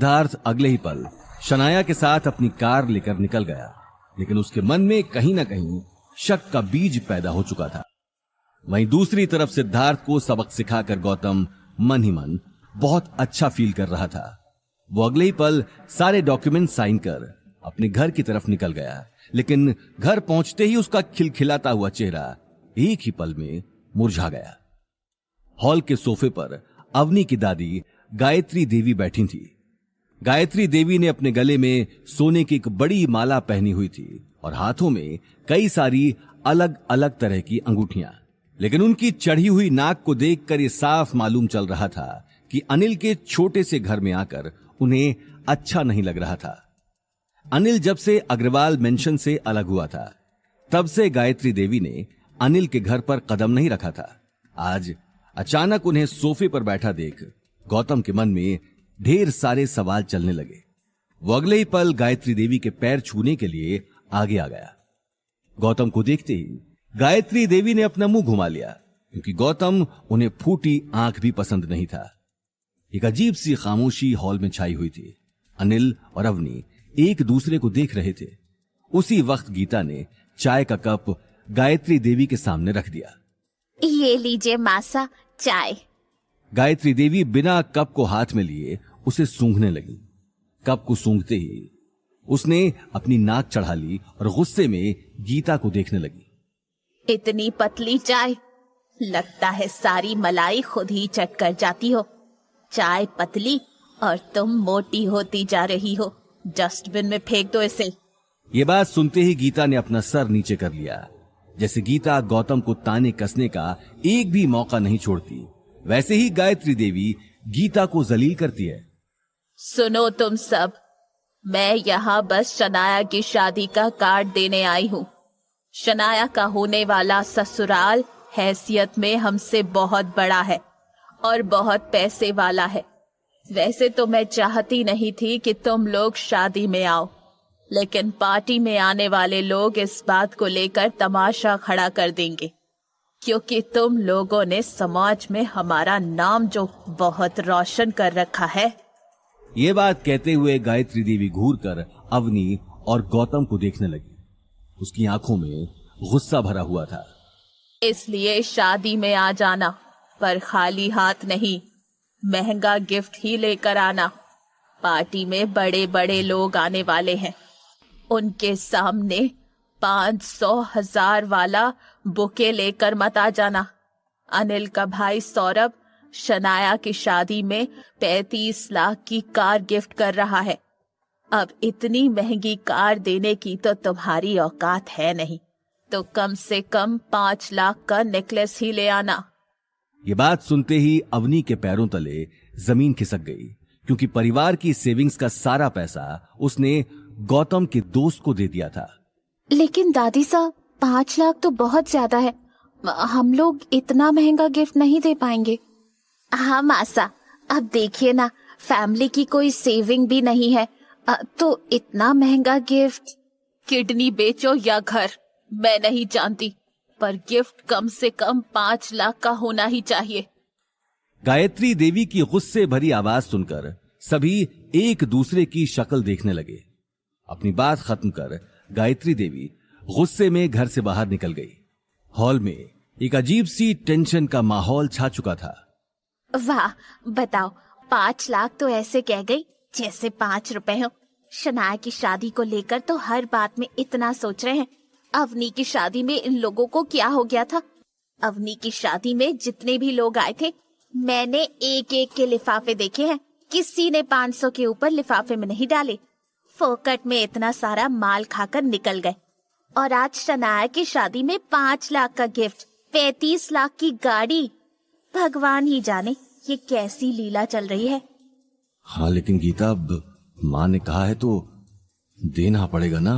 सिद्धार्थ अगले ही पल शनाया के साथ अपनी कार लेकर निकल गया, लेकिन उसके मन में कहीं ना कहीं शक का बीज पैदा हो चुका था। वहीं दूसरी तरफ सिद्धार्थ को सबक सिखाकर गौतम मन ही मन बहुत अच्छा फील कर रहा था। वो अगले ही पल सारे डॉक्यूमेंट साइन कर अपने घर की तरफ निकल गया, लेकिन घर पहुंचते ही उसका खिलखिलाता हुआ चेहरा एक ही पल में मुरझा गया। हॉल के सोफे पर अवनी की दादी गायत्री देवी बैठी थी। गायत्री देवी ने अपने गले में सोने की एक बड़ी माला पहनी हुई थी और हाथों में कई सारी अलग अलग तरह की अंगूठियां, लेकिन उनकी चढ़ी हुई नाक को देखकर यह साफ मालूम चल रहा था कि अनिल के छोटे से घर में आकर उन्हें अच्छा नहीं लग रहा था। अनिल जब से अग्रवाल मेंशन से अलग हुआ था, तब से गायत्री देवी ने अनिल के घर पर कदम नहीं रखा था। आज अचानक उन्हें सोफे पर बैठा देख गौतम के मन में ढेर सारे सवाल चलने लगे। वो अगले ही पल गायत्री देवी के पैर छूने के लिए आगे आ गया। गौतम को देखते ही गायत्री देवी ने अपना मुंह घुमा लिया, क्योंकि गौतम उन्हें फूटी आंख भी पसंद नहीं था। एक अजीब सी खामोशी हॉल में छाई हुई थी। अनिल और अवनी एक दूसरे को देख रहे थे। उसी वक्त गीता ने चाय का कप गायत्री देवी के सामने रख दिया। ये लीजिए मासा चाय। गायत्री देवी बिना कप को हाथ में लिए उसे सूंघने लगी। कप को सूंघते ही उसने अपनी नाक चढ़ा ली और गुस्से में गीता को देखने लगी। इतनी पतली चाय, लगता है सारी मलाई खुद ही चट कर जाती हो। चाय पतली और तुम मोटी होती जा रही हो। डस्टबिन में फेंक दो इसे। ये बात सुनते ही गीता ने अपना सर नीचे कर लिया। जैसे गीता गौतम को ताने कसने का एक भी मौका नहीं छोड़ती, वैसे ही गायत्री देवी गीता को जलील करती है। सुनो तुम सब, मैं यहाँ बस शनाया की शादी का कार्ड देने आई हूँ। शनाया का होने वाला ससुराल हैसियत में हमसे बहुत बड़ा है और बहुत पैसे वाला है। वैसे तो मैं चाहती नहीं थी कि तुम लोग शादी में आओ, लेकिन पार्टी में आने वाले लोग इस बात को लेकर तमाशा खड़ा कर देंगे, क्योंकि तुम लोगों ने समाज में हमारा नाम जो बहुत रोशन कर रखा है। ये बात कहते हुए गायत्री देवी घूरकर अवनी और गौतम को देखने लगी। उसकी आंखों में गुस्सा भरा हुआ था। इसलिए शादी में आ जाना, पर खाली हाथ नहीं, महंगा गिफ्ट ही लेकर आना। पार्टी में बड़े बड़े लोग आने वाले हैं, उनके सामने 500,000 वाला बुके लेकर मत आ जाना। अनिल का भाई सौरभ शनाया की शादी में 35 लाख की कार गिफ्ट कर रहा है। अब इतनी महंगी कार देने की तो तुम्हारी औकात है नहीं, तो कम से कम 5 लाख का नेकलेस ही ले आना। ये बात सुनते ही अवनी के पैरों तले जमीन खिसक गई, क्योंकि परिवार की सेविंग्स का सारा पैसा उसने गौतम के दोस्त को दे दिया था। लेकिन दादी साहब, 5 लाख तो बहुत ज्यादा है। हम लोग इतना महंगा गिफ्ट नहीं दे पाएंगे। हाँ मासा, अब देखिए ना, फैमिली की कोई सेविंग भी नहीं है, तो इतना महंगा गिफ्ट। किडनी बेचो या घर, मैं नहीं जानती, पर गिफ्ट कम से कम 5 लाख का होना ही चाहिए। गायत्री देवी की गुस्से भरी आवाज सुनकर सभी एक दूसरे की शक्ल देखने लगे। अपनी बात खत्म कर गायत्री देवी गुस्से में घर से बाहर निकल गई। हॉल में एक अजीब सी टेंशन का माहौल छा चुका था। वाह, बताओ, 5 लाख तो ऐसे कह गई जैसे 5 रुपए हो। शनाया की शादी को लेकर तो हर बात में इतना सोच रहे हैं। अवनी की शादी में इन लोगों को क्या हो गया था? अवनी की शादी में जितने भी लोग आए थे, मैंने एक एक के लिफाफे देखे हैं। किसी ने 500 के ऊपर लिफाफे में नहीं डाले। फोकट में इतना सारा माल खाकर निकल गए, और आज शनाया की शादी में 5 लाख का गिफ्ट, 35 लाख की गाड़ी। भगवान ही जाने ये कैसी लीला चल रही है। हाँ, लेकिन गीता, अब माँ ने कहा है तो देना पड़ेगा ना।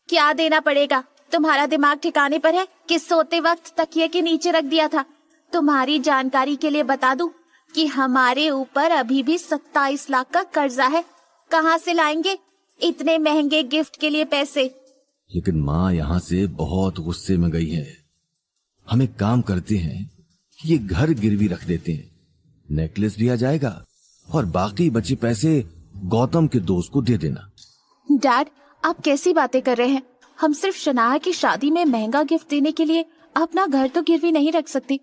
क्या देना पड़ेगा? तुम्हारा दिमाग ठिकाने पर है कि सोते वक्त तकिए के नीचे रख दिया था? तुम्हारी जानकारी के लिए बता दूं कि हमारे ऊपर अभी भी 27 लाख का कर्जा है। कहाँ से लाएंगे इतने महंगे गिफ्ट के लिए पैसे? लेकिन माँ यहाँ से बहुत गुस्से में गई है। हम एक काम करते हैं कि ये घर गिरवी रख देते हैं, नेकलेस भी आ जाएगा और बाकी बचे पैसे गौतम के दोस्त को दे देना। डैड, आप कैसी बातें कर रहे हैं? हम सिर्फ शनाया की शादी में महंगा गिफ्ट देने के लिए अपना घर तो गिरवी नहीं रख सकती,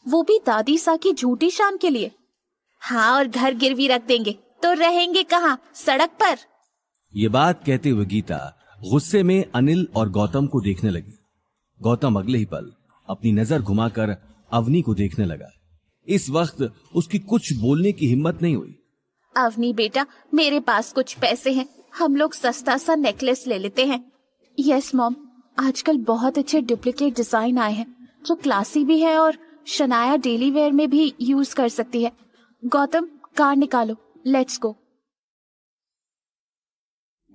वो भी दादी सा की झूठी शान के लिए। हाँ, और घर गिरवी रख देंगे तो रहेंगे कहाँ? सड़क पर। ये बात कहते हुए गीता गुस्से में अनिल और गौतम को देखने लगी। गौतम अगले ही पल अपनी नजर घुमाकर अवनी को देखने लगा। इस वक्त उसकी कुछ बोलने की हिम्मत नहीं हुई। अवनी बेटा, मेरे पास कुछ पैसे हैं, हम लोग सस्ता सा नेकलेस ले लेते हैं। यस मॉम, आजकल बहुत अच्छे डुप्लीकेट डिजाइन आए हैं जो क्लासी भी है और शनाया डेली वेयर में भी यूज कर सकती है। गौतम, कार निकालो, लेट्स गो।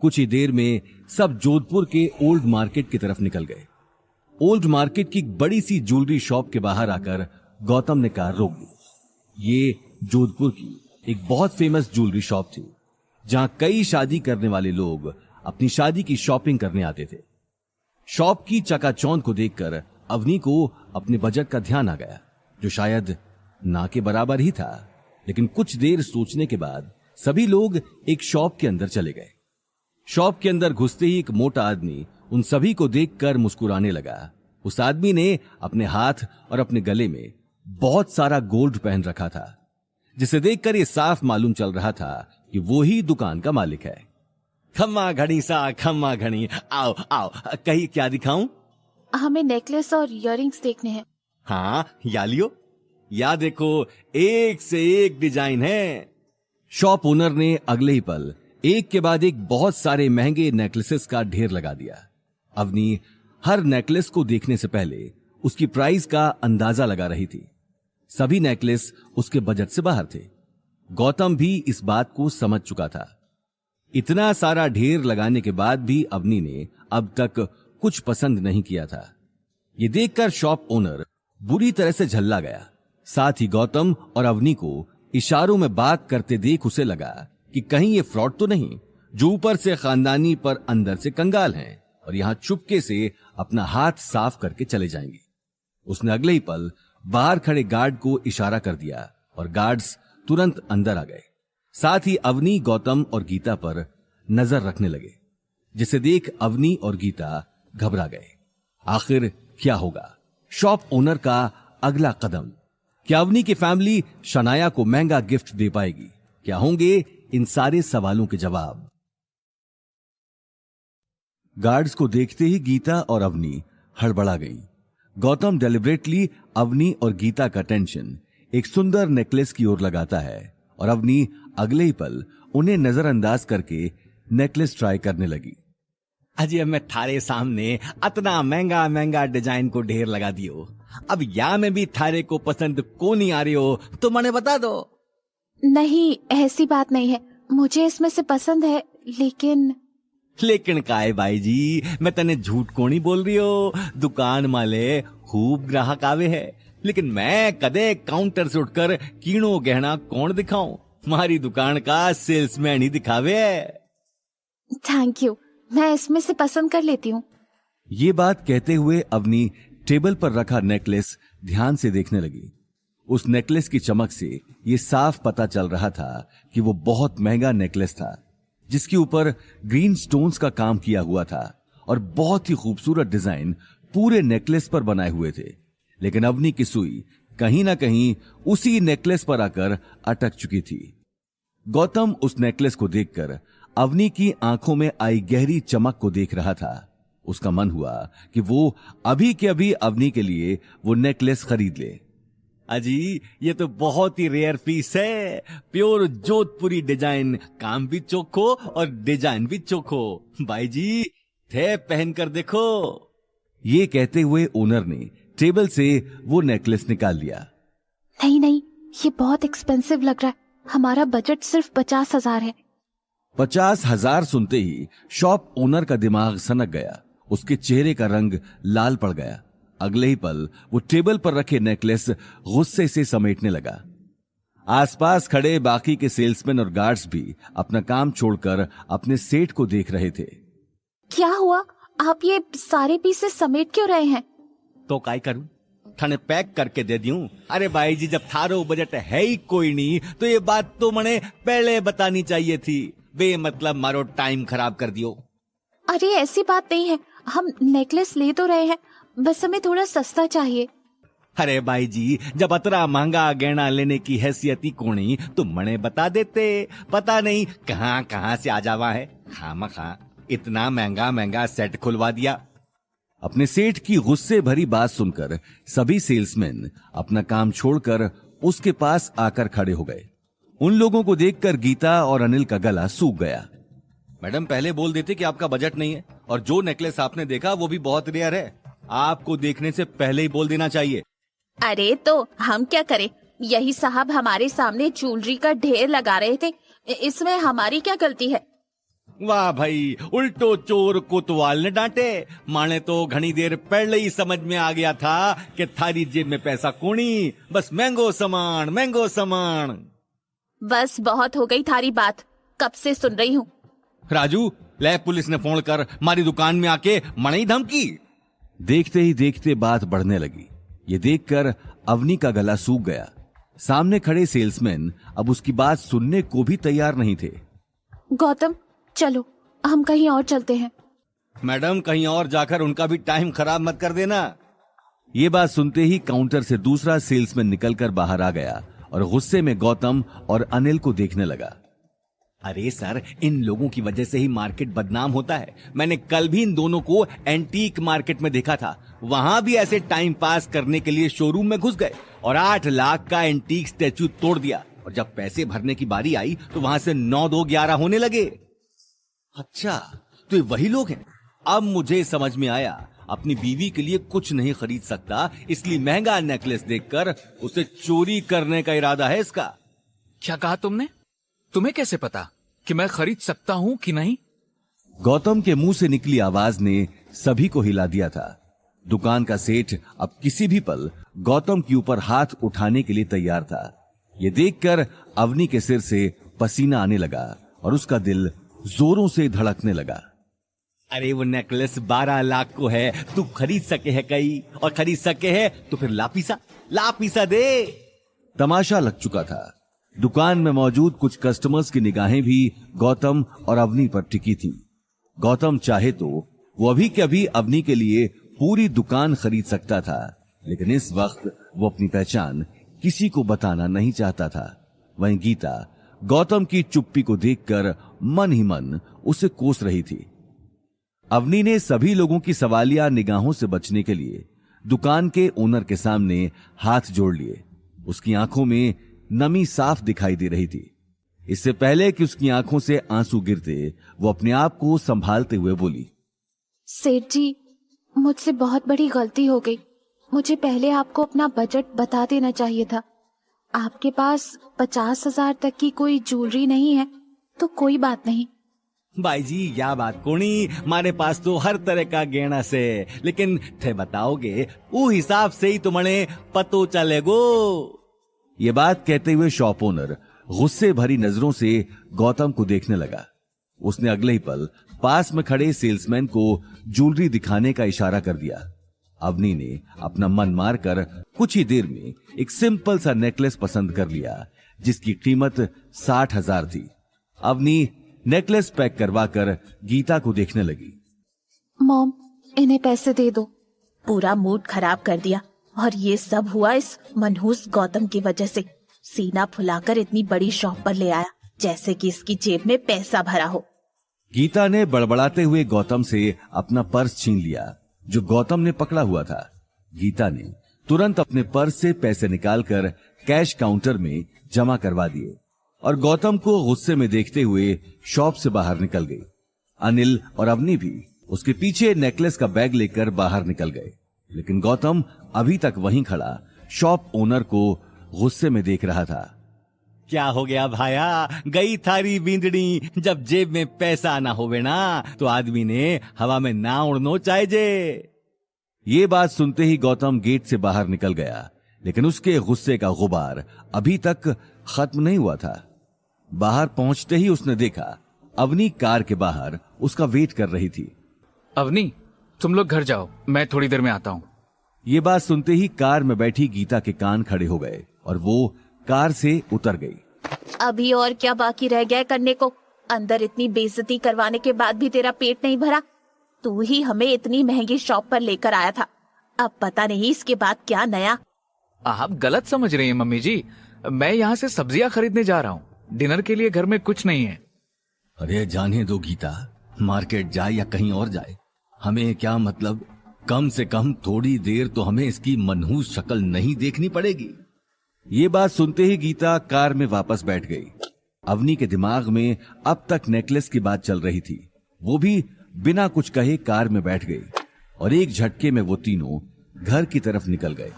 कुछ ही देर में सब जोधपुर के ओल्ड मार्केट की तरफ निकल गए। ओल्ड मार्केट की एक बड़ी सी ज्वेलरी शॉप के बाहर आकर गौतम ने कार रोक दी। ये जोधपुर की एक बहुत फेमस ज्वेलरी शॉप थी, जहां कई शादी करने वाले लोग अपनी शादी की शॉपिंग करने आते थे। शॉप की चकाचौंध को देखकर अवनी को अपने बजट का ध्यान आ गया, जो शायद ना के बराबर ही था। लेकिन कुछ देर सोचने के बाद सभी लोग एक शॉप के अंदर चले गए। शॉप के अंदर घुसते ही एक मोटा आदमी उन सभी को देखकर मुस्कुराने लगा। उस आदमी ने अपने हाथ और अपने गले में बहुत सारा गोल्ड पहन रखा था, जिसे देखकर यह साफ मालूम चल रहा था कि वो ही दुकान का मालिक है। खम्मा घड़ी सा खम्मा घड़ी, आओ आओ, कहीं क्या दिखाऊं? हमें नेकलेस और इयररिंग्स देखने हैं। हाँ, या लियो, या देखो, एक से एक डिजाइन है। शॉप ओनर ने अगले ही पल एक के बाद एक बहुत सारे महंगे नेकलेसेस का ढेर लगा दिया। अवनी हर नेकलेस को देखने से पहले उसकी प्राइस का अंदाजा लगा रही थी। सभी नेकलेस उसके बजट से बाहर थे। गौतम भी इस बात को समझ चुका था। इतना सारा ढेर लगाने के बाद भी अवनी ने अब तक कुछ पसंद नहीं किया था। ये देखकर शॉप ओनर बुरी तरह से झल्ला गया। साथ ही गौतम और अवनी को इशारों में बात करते देख उसे लगा कि कहीं ये फ्रॉड तो नहीं, जो ऊपर से खानदानी पर अंदर से कंगाल हैं और यहां चुपके से अपना हाथ साफ करके चले जाएंगे। उसने अगले ही पल बाहर खड़े गार्ड को इशारा कर दिया और गार्ड्स तुरंत अंदर आ गए। साथ ही अवनी, गौतम और गीता पर नजर रखने लगे, जिसे देख अवनी और गीता घबरा गए। आखिर क्या होगा? शॉप ओनर का अगला कदम? क्या अवनी की फैमिली शनाया को महंगा गिफ्ट दे पाएगी? क्या होंगे इन सारे सवालों के जवाब? गार्ड्स को देखते ही गीता और अवनी हड़बड़ा गई। गौतम डेलिब्रेटली अवनी और गीता का टेंशन एक सुंदर नेकलेस की ओर लगाता है और अवनी अगले ही पल उन्हें नजरअंदाज करके नेकलेस ट्राई करने लगी। अजय, मैं थारे सामने इतना महंगा महंगा डिजाइन को ढेर लगा दियो, अब या में भी थारे को पसंद को नहीं आ रही हो तो मने बता दो। नहीं, ऐसी बात नहीं है, मुझे इसमें से पसंद है, लेकिन का है भाई जी, मैं तने झूठ को नहीं बोल रही हो। दुकान माले खूब ग्राहक आवे है, लेकिन मैं कदे काउंटर से उठकर कीणो गहना कौन दिखाऊं? हमारी दुकान का सेल्समैन ही दिखावे है। थैंक यू, मैं इसमें से पसंद कर लेती हूँ। ये बात कहते हुए अवनी टेबल पर रखा नेकलेस ध्यान से देखने लगी। उस नेकलेस की चमक से ये साफ पता चल रहा था कि वो बहुत महंगा नेकलेस था, जिसके ऊपर ग्रीन स्टोन्स का काम किया हुआ था और बहुत ही खूबसूरत डिजाइन पूरे नेकलेस पर बनाए हुए थे। लेकिन अवनी की सुई कहीं ना कहीं उसी नेकलेस पर आकर अटक चुकी थी। गौतम उस नेकलेस को देखकर अवनी की आंखों में आई गहरी चमक को देख रहा था। उसका मन हुआ कि वो अभी के अभी अवनी के लिए वो नेकलेस खरीद ले। अजी, ये तो बहुत ही रेयर पीस है, प्योर जोधपुरी डिजाइन, काम भी चोखो और डिजाइन भी चोखो। भाई जी, थे पहन कर देखो। ये कहते हुए ओनर ने टेबल से वो नेकलेस निकाल लिया। नहीं नहीं, ये बहुत एक्सपेंसिव लग रहा है, हमारा बजट सिर्फ 50,000 है। 50,000 सुनते ही शॉप ओनर का दिमाग सनक गया। उसके चेहरे का रंग लाल पड़ गया। अगले ही पल वो टेबल पर रखे नेकलेस गुस्से से समेटने लगा। आसपास खड़े बाकी के सेल्समैन और गार्ड्स भी अपना काम छोड़कर अपने सेठ को देख रहे थे। क्या हुआ? आप ये सारे पीसेस समेट क्यों रहे हैं? तो काय करूं, थाने पैक करके दे दूं। अरे भाई जी, जब थारो बजट है ही कोई नहीं तो ये बात तो मने पहले बतानी चाहिए थी। बेमतलब मारो टाइम खराब कर दियो। अरे ऐसी बात नहीं है, हम नेकलेस ले तो रहे हैं, बस हमें थोड़ा सस्ता चाहिए। अरे भाई जी, जब अतरा महंगा गहना लेने की हैसियत ही कोनी तो मने बता देते। पता नहीं कहां कहां से आ जावा है, खामखा इतना महंगा महंगा सेट खुलवा दिया। अपने सेठ की गुस्से भरी बात सुनकर सभी सेल्समैन अपना काम छोड़कर उसके पास आकर खड़े हो गए। उन लोगों को देखकर गीता और अनिल का गला सूख गया। मैडम, पहले बोल देते कि आपका बजट नहीं है, और जो नेकलेस आपने देखा वो भी बहुत रेयर है। आपको देखने से पहले ही बोल देना चाहिए। अरे तो हम क्या करें, यही साहब हमारे सामने ज्वेलरी का ढेर लगा रहे थे, इसमें हमारी क्या गलती है। वाह भाई, उल्टो चोर कोतवाल ने डांटे। माने तो घनी देर पहले ही समझ में आ गया था कि थारी जेब में पैसा कोनी, बस महंगो सामान। बस बहुत हो गई थारी बात, कब से सुन रही हूँ। राजू, ले पुलिस ने फोन कर हमारी दुकान में आके मणई धमकी। देखते ही देखते बात बढ़ने लगी। ये देखकर अवनी का गला सूख गया। सामने खड़े सेल्समैन अब उसकी बात सुनने को भी तैयार नहीं थे। गौतम चलो, हम कहीं और चलते हैं। मैडम, कहीं और जाकर उनका भी टाइम खराब मत कर देना। ये बात सुनते ही काउंटर से दूसरा सेल्समैन निकलकर बाहर आ गया और गुस्से में गौतम और अनिल को देखने लगा। अरे सर, इन लोगों की वजह से ही मार्केट बदनाम होता है। मैंने कल भी इन दोनों को एंटीक मार्केट में देखा था। वहां भी ऐसे टाइम पास करने के लिए शोरूम में घुस गए और 8 लाख का एंटीक स्टैच्यू तोड़ दिया, और जब पैसे भरने की बारी आई तो वहां से 9, 2, 11 होने लगे। अच्छा, तो ये वही लोग हैं। अब मुझे समझ में आया, अपनी बीवी के लिए कुछ नहीं खरीद सकता, इसलिए महंगा नेकलेस देखकर उसे चोरी करने का इरादा है इसका। क्या कहा तुमने? तुम्हें कैसे पता कि मैं खरीद सकता हूं कि नहीं? गौतम के मुंह से निकली आवाज ने सभी को हिला दिया था। दुकान का सेठ अब किसी भी पल गौतम के ऊपर हाथ उठाने के लिए तैयार था। ये देखकर अवनी के सिर से पसीना आने लगा और उसका दिल जोरों से धड़कने लगा। अरे वो नेकलेस 12 लाख को है, तू खरीद सके है कई, और खरीद सके है तो फिर लापीसा दे। तमाशा लग चुका था। दुकान में मौजूद कुछ कस्टमर्स की निगाहें भी गौतम और अवनी पर टिकी थी। गौतम चाहे तो वो अभी के अभी अवनी के लिए पूरी दुकान खरीद सकता था, लेकिन इस वक्त वो अपनी पहचान किसी को बताना नहीं चाहता था। वहीं गीता गौतम की चुप्पी को देखकर मन ही मन उसे कोस रही थी। अवनी ने सभी लोगों की सवालिया निगाहों से बचने के लिए दुकान के ओनर के सामने हाथ जोड़ लिए। उसकी आंखों में नमी साफ दिखाई दे रही थी। इससे पहले कि उसकी आंखों से आंसू गिरते, वो अपने आप को संभालते हुए बोली, सेठ जी, मुझसे बहुत बड़ी गलती हो गई। मुझे पहले आपको अपना बजट बता देना चाहिए था। आपके पास 50,000 तक की कोई ज्वेलरी नहीं है तो कोई बात नहीं। भाई जी, या बात कोनी, हमारे पास तो हर तरह का गहना से, लेकिन थे बताओगे वो हिसाब से ही तुम्हें पतो चलेगो। ये बात कहते हुए शॉप ओनर गुस्से भरी नजरों से गौतम को देखने लगा। उसने अगले ही पल पास में खड़े सेल्समैन को ज्वेलरी दिखाने का इशारा कर दिया। अवनी ने अपना मन मारकर कुछ ही देर में एक सिंपल सा नेकलेस पसंद कर लिया, जिसकी कीमत 60,000 थी। अवनी नेकलेस पैक करवाकर गीता को देखने लगी। मॉम, इन्हें पैसे दे दो। पूरा मूड खराब कर दिया, और ये सब हुआ इस मनहूस गौतम की वजह से। सीना फुलाकर इतनी बड़ी शॉप पर ले आया, जैसे कि इसकी जेब में पैसा भरा हो। गीता ने बड़बड़ाते हुए गौतम से अपना पर्स छीन लिया, जो गौतम ने पकड़ा हुआ था। गीता ने तुरंत अपने पर्स से पैसे निकालकर कैश काउंटर में जमा करवा दिए और गौतम को गुस्से में देखते हुए शॉप से बाहर निकल गई। अनिल और अवनी भी उसके पीछे नेकलेस का बैग लेकर बाहर निकल गए, लेकिन गौतम अभी तक वहीं खड़ा शॉप ओनर को गुस्से में देख रहा था। क्या हो गया भाया, गई थारी बींदड़ी। जब जेब में पैसा ना होवे ना तो आदमी ने हवा में ना उड़नो चाहिए। ये बात सुनते ही गौतम गेट से बाहर निकल गया, लेकिन उसके गुस्से का गुबार अभी तक खत्म नहीं हुआ था। बाहर पहुंचते ही उसने देखा अवनी कार के बाहर उसका वेट कर रही थी। अवनी, तुम लोग घर जाओ, मैं थोड़ी देर में आता हूँ। ये बात सुनते ही कार में बैठी गीता के कान खड़े हो गए और वो कार से उतर गई। अभी और क्या बाकी रह गया है करने को? अंदर इतनी बेइज्जती करवाने के बाद भी तेरा पेट नहीं भरा। तू ही हमें इतनी महंगी शॉप पर लेकर आया था, अब पता नहीं इसके बाद क्या नया। आप गलत समझ रही हैं मम्मी जी। मैं यहाँ से सब्जियां खरीदने जा रहा हूँ। डिनर के लिए घर में कुछ नहीं है। अरे जाने दो गीता, मार्केट जाए या कहीं और जाए, हमें क्या मतलब। कम से कम थोड़ी देर तो हमें इसकी मनहूस शक्ल नहीं देखनी पड़ेगी। ये बात सुनते ही गीता कार में वापस बैठ गई। अवनी के दिमाग में अब तक नेकलेस की बात चल रही थी। वो भी बिना कुछ कहे कार में बैठ गई और एक झटके में वो तीनों घर की तरफ निकल गए।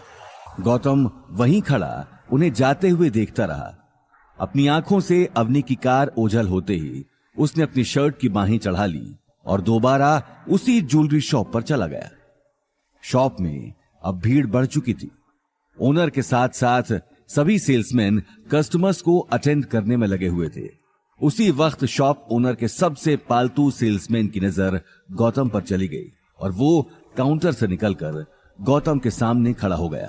गौतम वहीं खड़ा उन्हें जाते हुए देखता रहा। अपनी आंखों से अवनी की कार ओझल होते ही उसने अपनी शर्ट की बाहें चढ़ा ली और दोबारा उसी ज्वेलरी शॉप पर चला गया। शॉप में अब भीड़ बढ़ चुकी थी। ओनर के साथ साथ सभी सेल्समैन कस्टमर्स को अटेंड करने में लगे हुए थे। उसी वक्त शॉप ओनर के सबसे पालतू सेल्समैन की नजर गौतम पर चली गई और वो काउंटर से निकलकर गौतम के सामने खड़ा हो गया।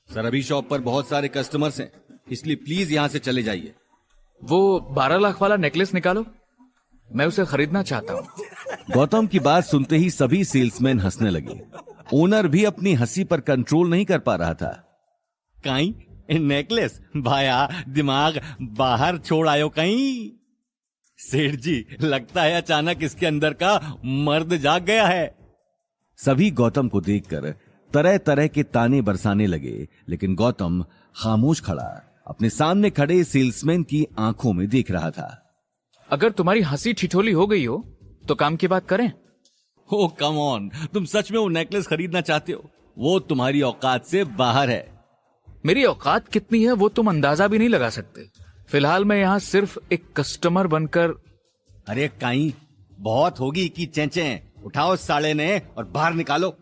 सर, अभी शॉप पर बहुत सारे कस्टमर्स हैं, इसलिए प्लीज यहां से चले जाइए। वो 12 लाख वाला नेकलेस निकालो, मैं उसे खरीदना चाहता हूँ। गौतम की बात सुनते ही सभी सेल्समैन हंसने लगे। ओनर भी अपनी हंसी पर कंट्रोल नहीं कर पा रहा था। कहीं नेकलेस भाया दिमाग बाहर छोड़ आयो कहीं। सेठ जी, लगता है अचानक इसके अंदर का मर्द जाग गया है। सभी गौतम को देखकर तरह तरह के ताने बरसाने लगे, लेकिन गौतम खामोश खड़ा अपने सामने खड़े सेल्समैन की आंखों में देख रहा था। अगर तुम्हारी हंसी ठिठोली हो गई हो तो काम की बात करें। ओ कम ऑन, तुम सच में वो नेकलेस खरीदना चाहते हो? वो तुम्हारी औकात से बाहर है। मेरी औकात कितनी है वो तुम अंदाजा भी नहीं लगा सकते। फिलहाल मैं यहाँ सिर्फ एक कस्टमर बनकर। अरे काई, बहुत होगी कि चेंचे। उठाओ साले ने और बाहर निकालो।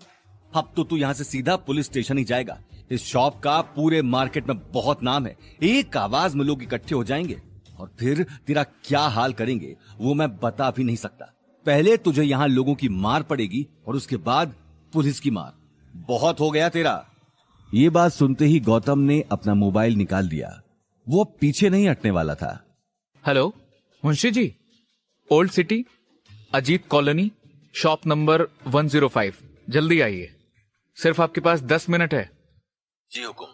अब तो तू यहाँ से सीधा पुलिस स्टेशन ही जाएगा। इस शॉप का पूरे मार्केट में बहुत नाम है। एक आवाज में लोग इकट्ठे हो जाएंगे और फिर तेरा क्या हाल करेंगे वो मैं बता भी नहीं सकता। पहले तुझे यहाँ लोगों की मार पड़ेगी और उसके बाद पुलिस की मार। बहुत हो गया तेरा। ये बात सुनते ही गौतम ने अपना मोबाइल निकाल लिया। वो पीछे नहीं हटने वाला था। Hello Munshi ji, old city, Ajit colony, shop number 105, जल्दी आइए। सिर्फ आपके पास 10 मिनट है। जी हुकुम।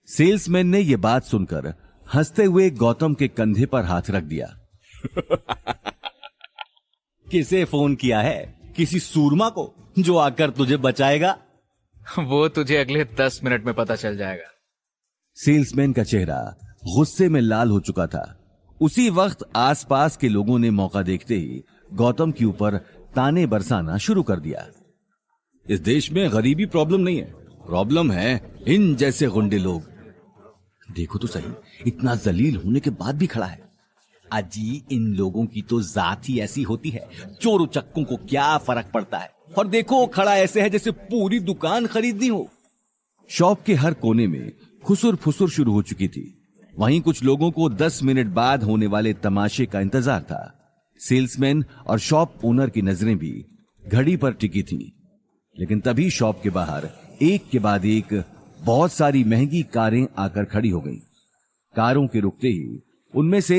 सेल्समैन ने यह बात सुनकर हंसते हुए गौतम के कंधे पर हाथ रख दिया। किसे फोन किया है? किसी सूरमा को जो आकर तुझे बचाएगा? वो तुझे अगले 10 मिनट में पता चल जाएगा। सेल्समैन का चेहरा गुस्से में लाल हो चुका था। उसी वक्त आसपास के लोगों ने मौका देखते ही गौतम के ऊपर ताने बरसाना शुरू कर दिया। इस देश में गरीबी प्रॉब्लम नहीं है, प्रॉब्लम है इन जैसे गुंडे लोग। देखो तो सही, इतना जलील होने के बाद भी खड़ा है। अजी, इन लोगों की तो जात ही ऐसी होती है, चोर उचक्कों को क्या फर्क पड़ता है। और देखो, खड़ा ऐसे है जैसे पूरी दुकान खरीदनी हो। शॉप के हर कोने में खुसुर फुसुर शुरू हो चुकी थी। वहीं कुछ लोगों को 10 मिनट बाद होने वाले तमाशे का इंतजार था। सेल्समैन और शॉप ओनर की नजरें भी घड़ी पर टिकी थी। लेकिन तभी शॉप के बाहर एक के बाद एक बहुत सारी महंगी कारें आकर खड़ी हो गईं। कारों के रुकते ही उनमें से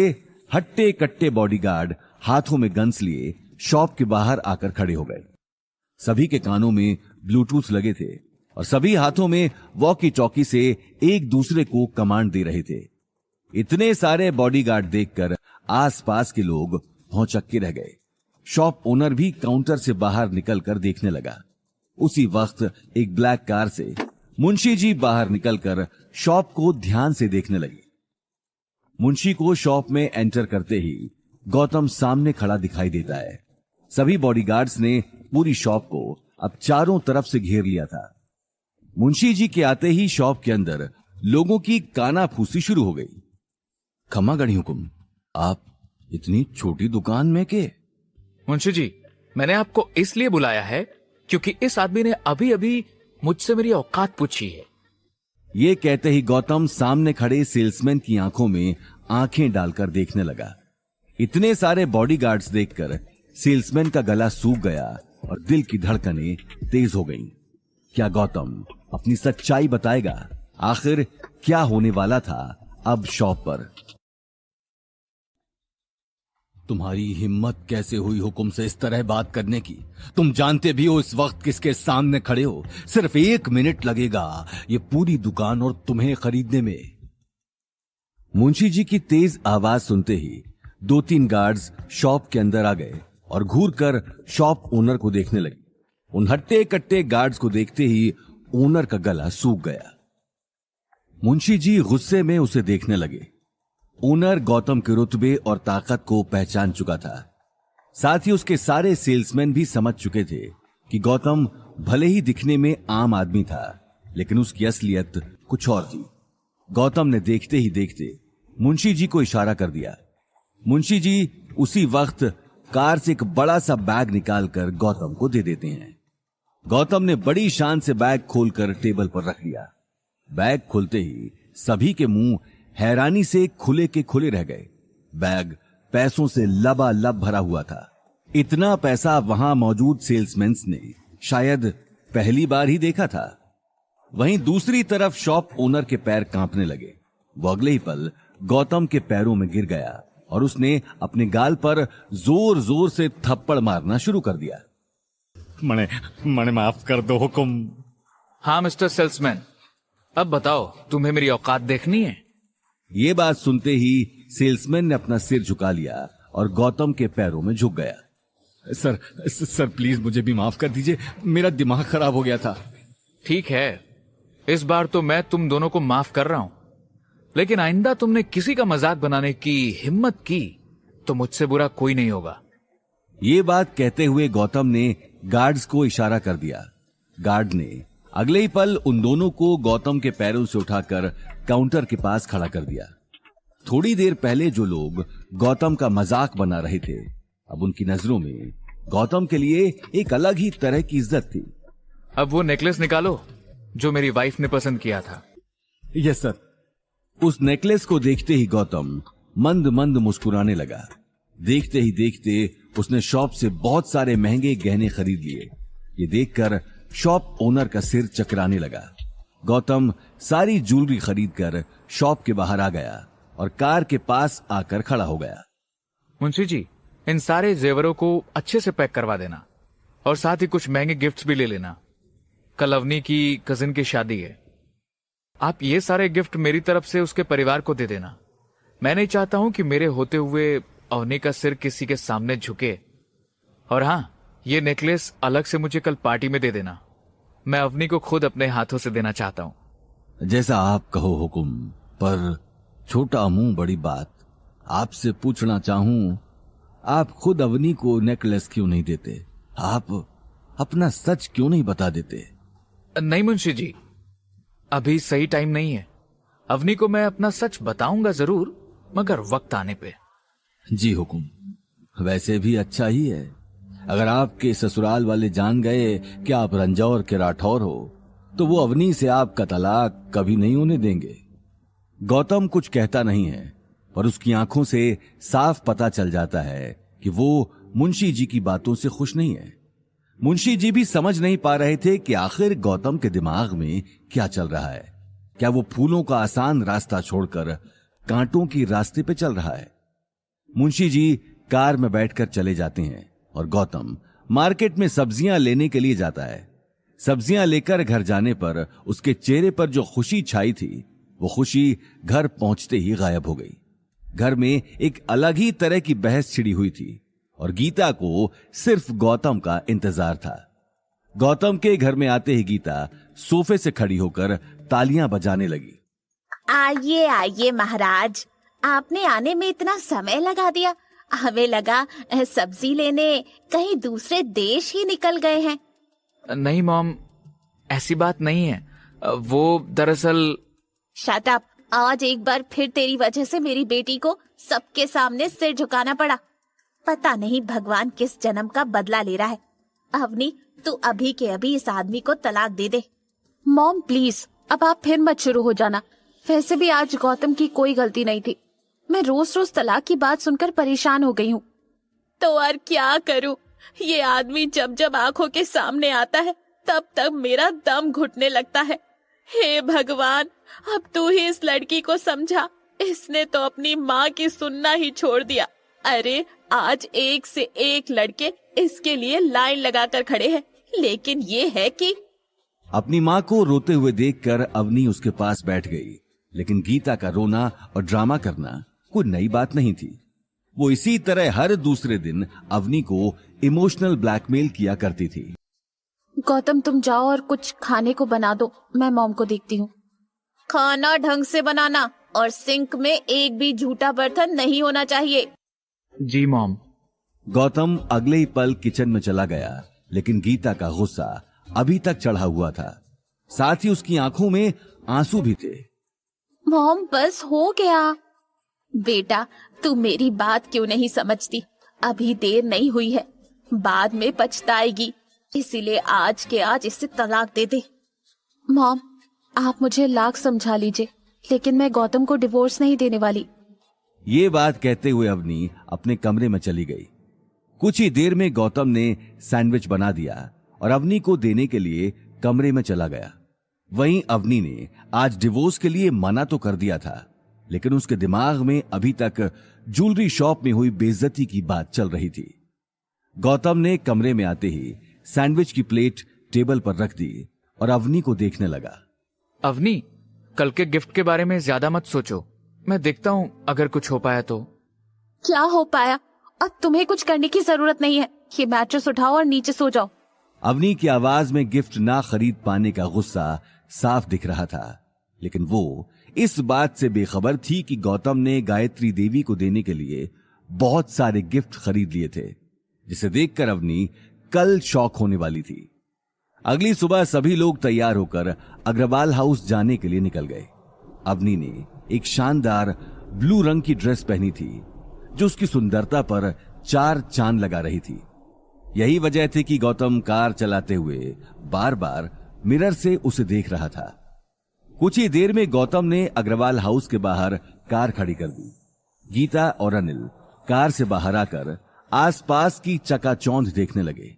हट्टे कट्टे बॉडीगार्ड हाथों में गन्स लिए शॉप के बाहर आकर खड़े हो गए। सभी के कानों में ब्लूटूथ लगे थे और सभी हाथों में वॉकी टॉकी से एक दूसरे को कमांड दे रहे थे। इतने सारे बॉडीगार्ड देखकर आसपास के लोग भौचक्के रह गए। शॉप ओनर भी काउंटर से बाहर निकलकर देखने लगा। उसी वक्त एक ब्लैक कार से मुंशी जी बाहर निकलकर शॉप को ध्यान से देखने लगे। मुंशी को शॉप में एंटर करते ही गौतम सामने खड़ा दिखाई देता है। सभी बॉडीगार्ड्स ने पूरी शॉप को अब चारों तरफ से घेर लिया था। मुंशी जी के आते ही शॉप के अंदर लोगों की कानाफूसी शुरू हो गई। खमा गढ़ी हुकुम, आप इतनी छोटी दुकान में के? मुंशी जी, मैंने आपको इसलिए बुलाया है क्योंकि इस आदमी ने अभी अभी मुझसे मेरी औकात पूछी है। ये कहते ही गौतम सामने खड़े सेल्समैन की आंखों में आंखें डालकर देखने लगा। इतने सारे बॉडीगार्ड्स देखकर सेल्समैन का गला सूख गया और दिल की धड़कनें तेज हो गईं। क्या गौतम अपनी सच्चाई बताएगा? आखिर क्या होने वाला था अब शॉप पर? तुम्हारी हिम्मत कैसे हुई हुकुम से इस तरह बात करने की? तुम जानते भी हो इस वक्त किसके सामने खड़े हो। सिर्फ 1 मिनट लगेगा ये पूरी दुकान और तुम्हें खरीदने में। मुंशी जी की तेज आवाज सुनते ही 2-3 गार्ड्स शॉप के अंदर आ गए और घूरकर शॉप ओनर को देखने लगे। उन हट्टे कट्टे गार्ड्स को देखते ही ओनर का गला सूख गया। मुंशी जी गुस्से में उसे देखने लगे। ओनर गौतम के रुतबे और ताकत को पहचान चुका था। साथ ही उसके सारे सेल्समैन भी समझ चुके थे कि गौतम भले ही दिखने में आम आदमी था, लेकिन उसकी असलियत कुछ और थी। गौतम ने देखते ही देखते मुंशी जी को इशारा कर दिया। मुंशी जी उसी वक्त कार से एक बड़ा सा बैग निकालकर गौतम को दे देते हैं। गौतम ने बड़ी शान से बैग खोलकर टेबल पर रख दिया। बैग खुलते ही सभी के मुंह हैरानी से खुले के खुले रह गए। बैग पैसों से लबालब भरा हुआ था। इतना पैसा वहां मौजूद सेल्समैन ने शायद पहली बार ही देखा था। वहीं दूसरी तरफ शॉप ओनर के पैर कांपने लगे। वो अगले ही पल गौतम के पैरों में गिर गया और उसने अपने गाल पर जोर जोर से थप्पड़ मारना शुरू कर दिया। मने माफ कर दो हुकुम। हाँ मिस्टर सेल्समैन, अब बताओ तुम्हें मेरी औकात देखनी है? ये बात सुनते ही सेल्समैन ने अपना सिर झुका लिया और गौतम के पैरों में झुक गया। सर प्लीज मुझे भी माफ कर दीजिए, मेरा दिमाग खराब हो गया था। ठीक है, इस बार तो मैं तुम दोनों को माफ कर रहा हूं, लेकिन आइंदा तुमने किसी का मजाक बनाने की हिम्मत की तो मुझसे बुरा कोई नहीं होगा। ये बात कहते हुए गौतम ने गार्ड्स को इशारा कर दिया। गार्ड ने अगले ही पल उन दोनों को गौतम के पैरों से उठाकर काउंटर के पास खड़ा कर दिया। थोड़ी देर पहले जो लोग गौतम का मजाक बना रहे थे, अब उनकी नजरों में गौतम के लिए एक अलग ही तरह की इज्जत थी। अब वो नेकलेस निकालो जो मेरी वाइफ ने पसंद किया था। Yes sir. उस नेकलेस को देखते ही गौतम मंद मंद मुस्कुराने लगा। देखते ही देखते उसने शॉप से बहुत सारे महंगे गहने खरीद लिए। ये देखकर शॉप ओनर का सिर चकराने लगा। गौतम सारी ज्वेलरी खरीदकर शॉप के बाहर आ गया और कार के पास आकर खड़ा हो गया। मुंशी जी, इन सारे जेवरों को अच्छे से पैक करवा देना और साथ ही कुछ महंगे गिफ्ट्स भी ले लेना। कल अवनी की कजिन की शादी है। आप ये सारे गिफ्ट मेरी तरफ से उसके परिवार को दे देना। मैं नहीं चाहता हूं कि मेरे होते हुए अवनी का सिर किसी के सामने झुके। और हां, ये नेकलेस अलग से मुझे कल पार्टी में दे देना। मैं अवनी को खुद अपने हाथों से देना चाहता हूं। जैसा आप कहो हुकुम, पर छोटा मुंह बड़ी बात। आपसे पूछना चाहूं, आप खुद अवनी को नेकलेस क्यों नहीं देते? आप अपना सच क्यों नहीं बता देते? नहीं मुंशी जी, अभी सही टाइम नहीं है। अवनी को मैं अपना सच बताऊंगा जरूर, मगर वक्त आने पे। जी हुकुम, वैसे भी अच्छा ही है। अगर आपके ससुराल वाले जान गए कि आप रंजौर के राठौर हो, तो वो अवनी से आपका तलाक कभी नहीं होने देंगे। गौतम कुछ कहता नहीं है, पर उसकी आंखों से साफ पता चल जाता है कि वो मुंशी जी की बातों से खुश नहीं है। मुंशी जी भी समझ नहीं पा रहे थे कि आखिर गौतम के दिमाग में क्या चल रहा है। क्या वो फूलों का आसान रास्ता छोड़कर कांटों की रास्ते पे चल रहा है? मुंशी जी कार में बैठकर चले जाते हैं और गौतम मार्केट में सब्जियां लेने के लिए जाता है। सब्जियां लेकर घर जाने पर उसके चेहरे पर जो खुशी छाई थी, वो खुशी घर पहुंचते ही गायब हो गई। घर में एक अलग ही तरह की बहस छिड़ी हुई थी और गीता को सिर्फ गौतम का इंतजार था। गौतम के घर में आते ही गीता सोफे से खड़ी होकर तालियां बजाने लगी। आइए आइए महाराज, आपने आने में इतना समय लगा दिया। हमें लगा सब्जी लेने कहीं दूसरे देश ही निकल गए हैं। नहीं मॉम, ऐसी बात नहीं है। वो दरअसल। Shut up. आज एक बार फिर तेरी वजह से मेरी बेटी को सबके सामने सिर झुकाना पड़ा। पता नहीं भगवान किस जन्म का बदला ले रहा है। अवनी, तू अभी के अभी इस आदमी को तलाक दे दे। मॉम प्लीज, अब आप फिर मत शुरू हो जाना। वैसे भी आज गौतम की कोई गलती नहीं थी। मैं रोज रोज तलाक की बात सुनकर परेशान हो गई हूँ। तो और क्या करूँ? ये आदमी जब जब आंखों के सामने आता है तब तक मेरा दम घुटने लगता है। हे भगवान, अब तू ही इस लड़की को समझा। इसने तो अपनी माँ की सुनना ही छोड़ दिया। अरे आज एक से एक लड़के इसके लिए लाइन लगाकर खड़े हैं, लेकिन ये है कि अपनी माँ को रोते हुए देखकर अवनी उसके पास बैठ गई। लेकिन गीता का रोना और ड्रामा करना कोई नई बात नहीं थी। वो इसी तरह हर दूसरे दिन अवनी को इमोशनल ब्लैकमेल किया करती थी। गौतम तुम जाओ और कुछ खाने को बना दो, मैं मॉम को देखती हूँ। खाना ढंग से बनाना और सिंक में एक भी झूठा बर्तन नहीं होना चाहिए। जी मॉम। गौतम अगले ही पल किचन में चला गया, लेकिन गीता का गुस्सा अभी तक चढ़ा हुआ था। साथ ही उसकी आंखों में आंसू भी थे। मॉम बस हो गया। बेटा, तू मेरी बात क्यों नहीं समझती? अभी देर नहीं हुई है, बाद में पछताएगी। इसीलिए आज के आज इसे तलाक दे दे। मॉम आप मुझे लाख समझा लीजिए, लेकिन मैं गौतम को डिवोर्स नहीं देने वाली। ये बात कहते हुए अवनी अपने कमरे में चली गई। कुछ ही देर में गौतम ने सैंडविच बना दिया और अवनी को देने के लिए कमरे में चला गया। वहीं अवनी ने आज डिवोर्स के लिए मना तो कर दिया था, लेकिन उसके दिमाग में अभी तक ज्वेलरी शॉप में हुई बेइज्जती की बात चल रही थी। गौतम ने कमरे में आते ही सैंडविच की प्लेट टेबल पर रख दी और अवनी को देखने लगा। अवनी, कल के गिफ्ट के बारे में ज्यादा मत सोचो, मैं देखता हूँ अगर कुछ हो पाया तो। क्या हो पाया? अब तुम्हें कुछ करने की जरूरत नहीं है। ये मैट्रेस उठाओ और नीचे सो जाओ। अवनी की आवाज में गिफ्ट ना खरीद पाने का गुस्सा साफ दिख रहा था, लेकिन वो इस बात से बेखबर थी कि गौतम ने गायत्री देवी को देने के लिए बहुत सारे गिफ्ट खरीद लिए थे, जिसे देखकर अवनी कल शॉक होने वाली थी। अगली सुबह सभी लोग तैयार होकर अग्रवाल हाउस जाने के लिए निकल गए। अवनी ने एक शानदार ब्लू रंग की ड्रेस पहनी थी, जो उसकी सुंदरता पर 4 चांद लगा रही थी। यही वजह थी कि गौतम कार चलाते हुए बार बार मिरर से उसे देख रहा था। कुछ ही देर में गौतम ने अग्रवाल हाउस के बाहर कार खड़ी कर दी। गीता और अनिल कार से बाहर आकर आसपास की चकाचौंध देखने लगे।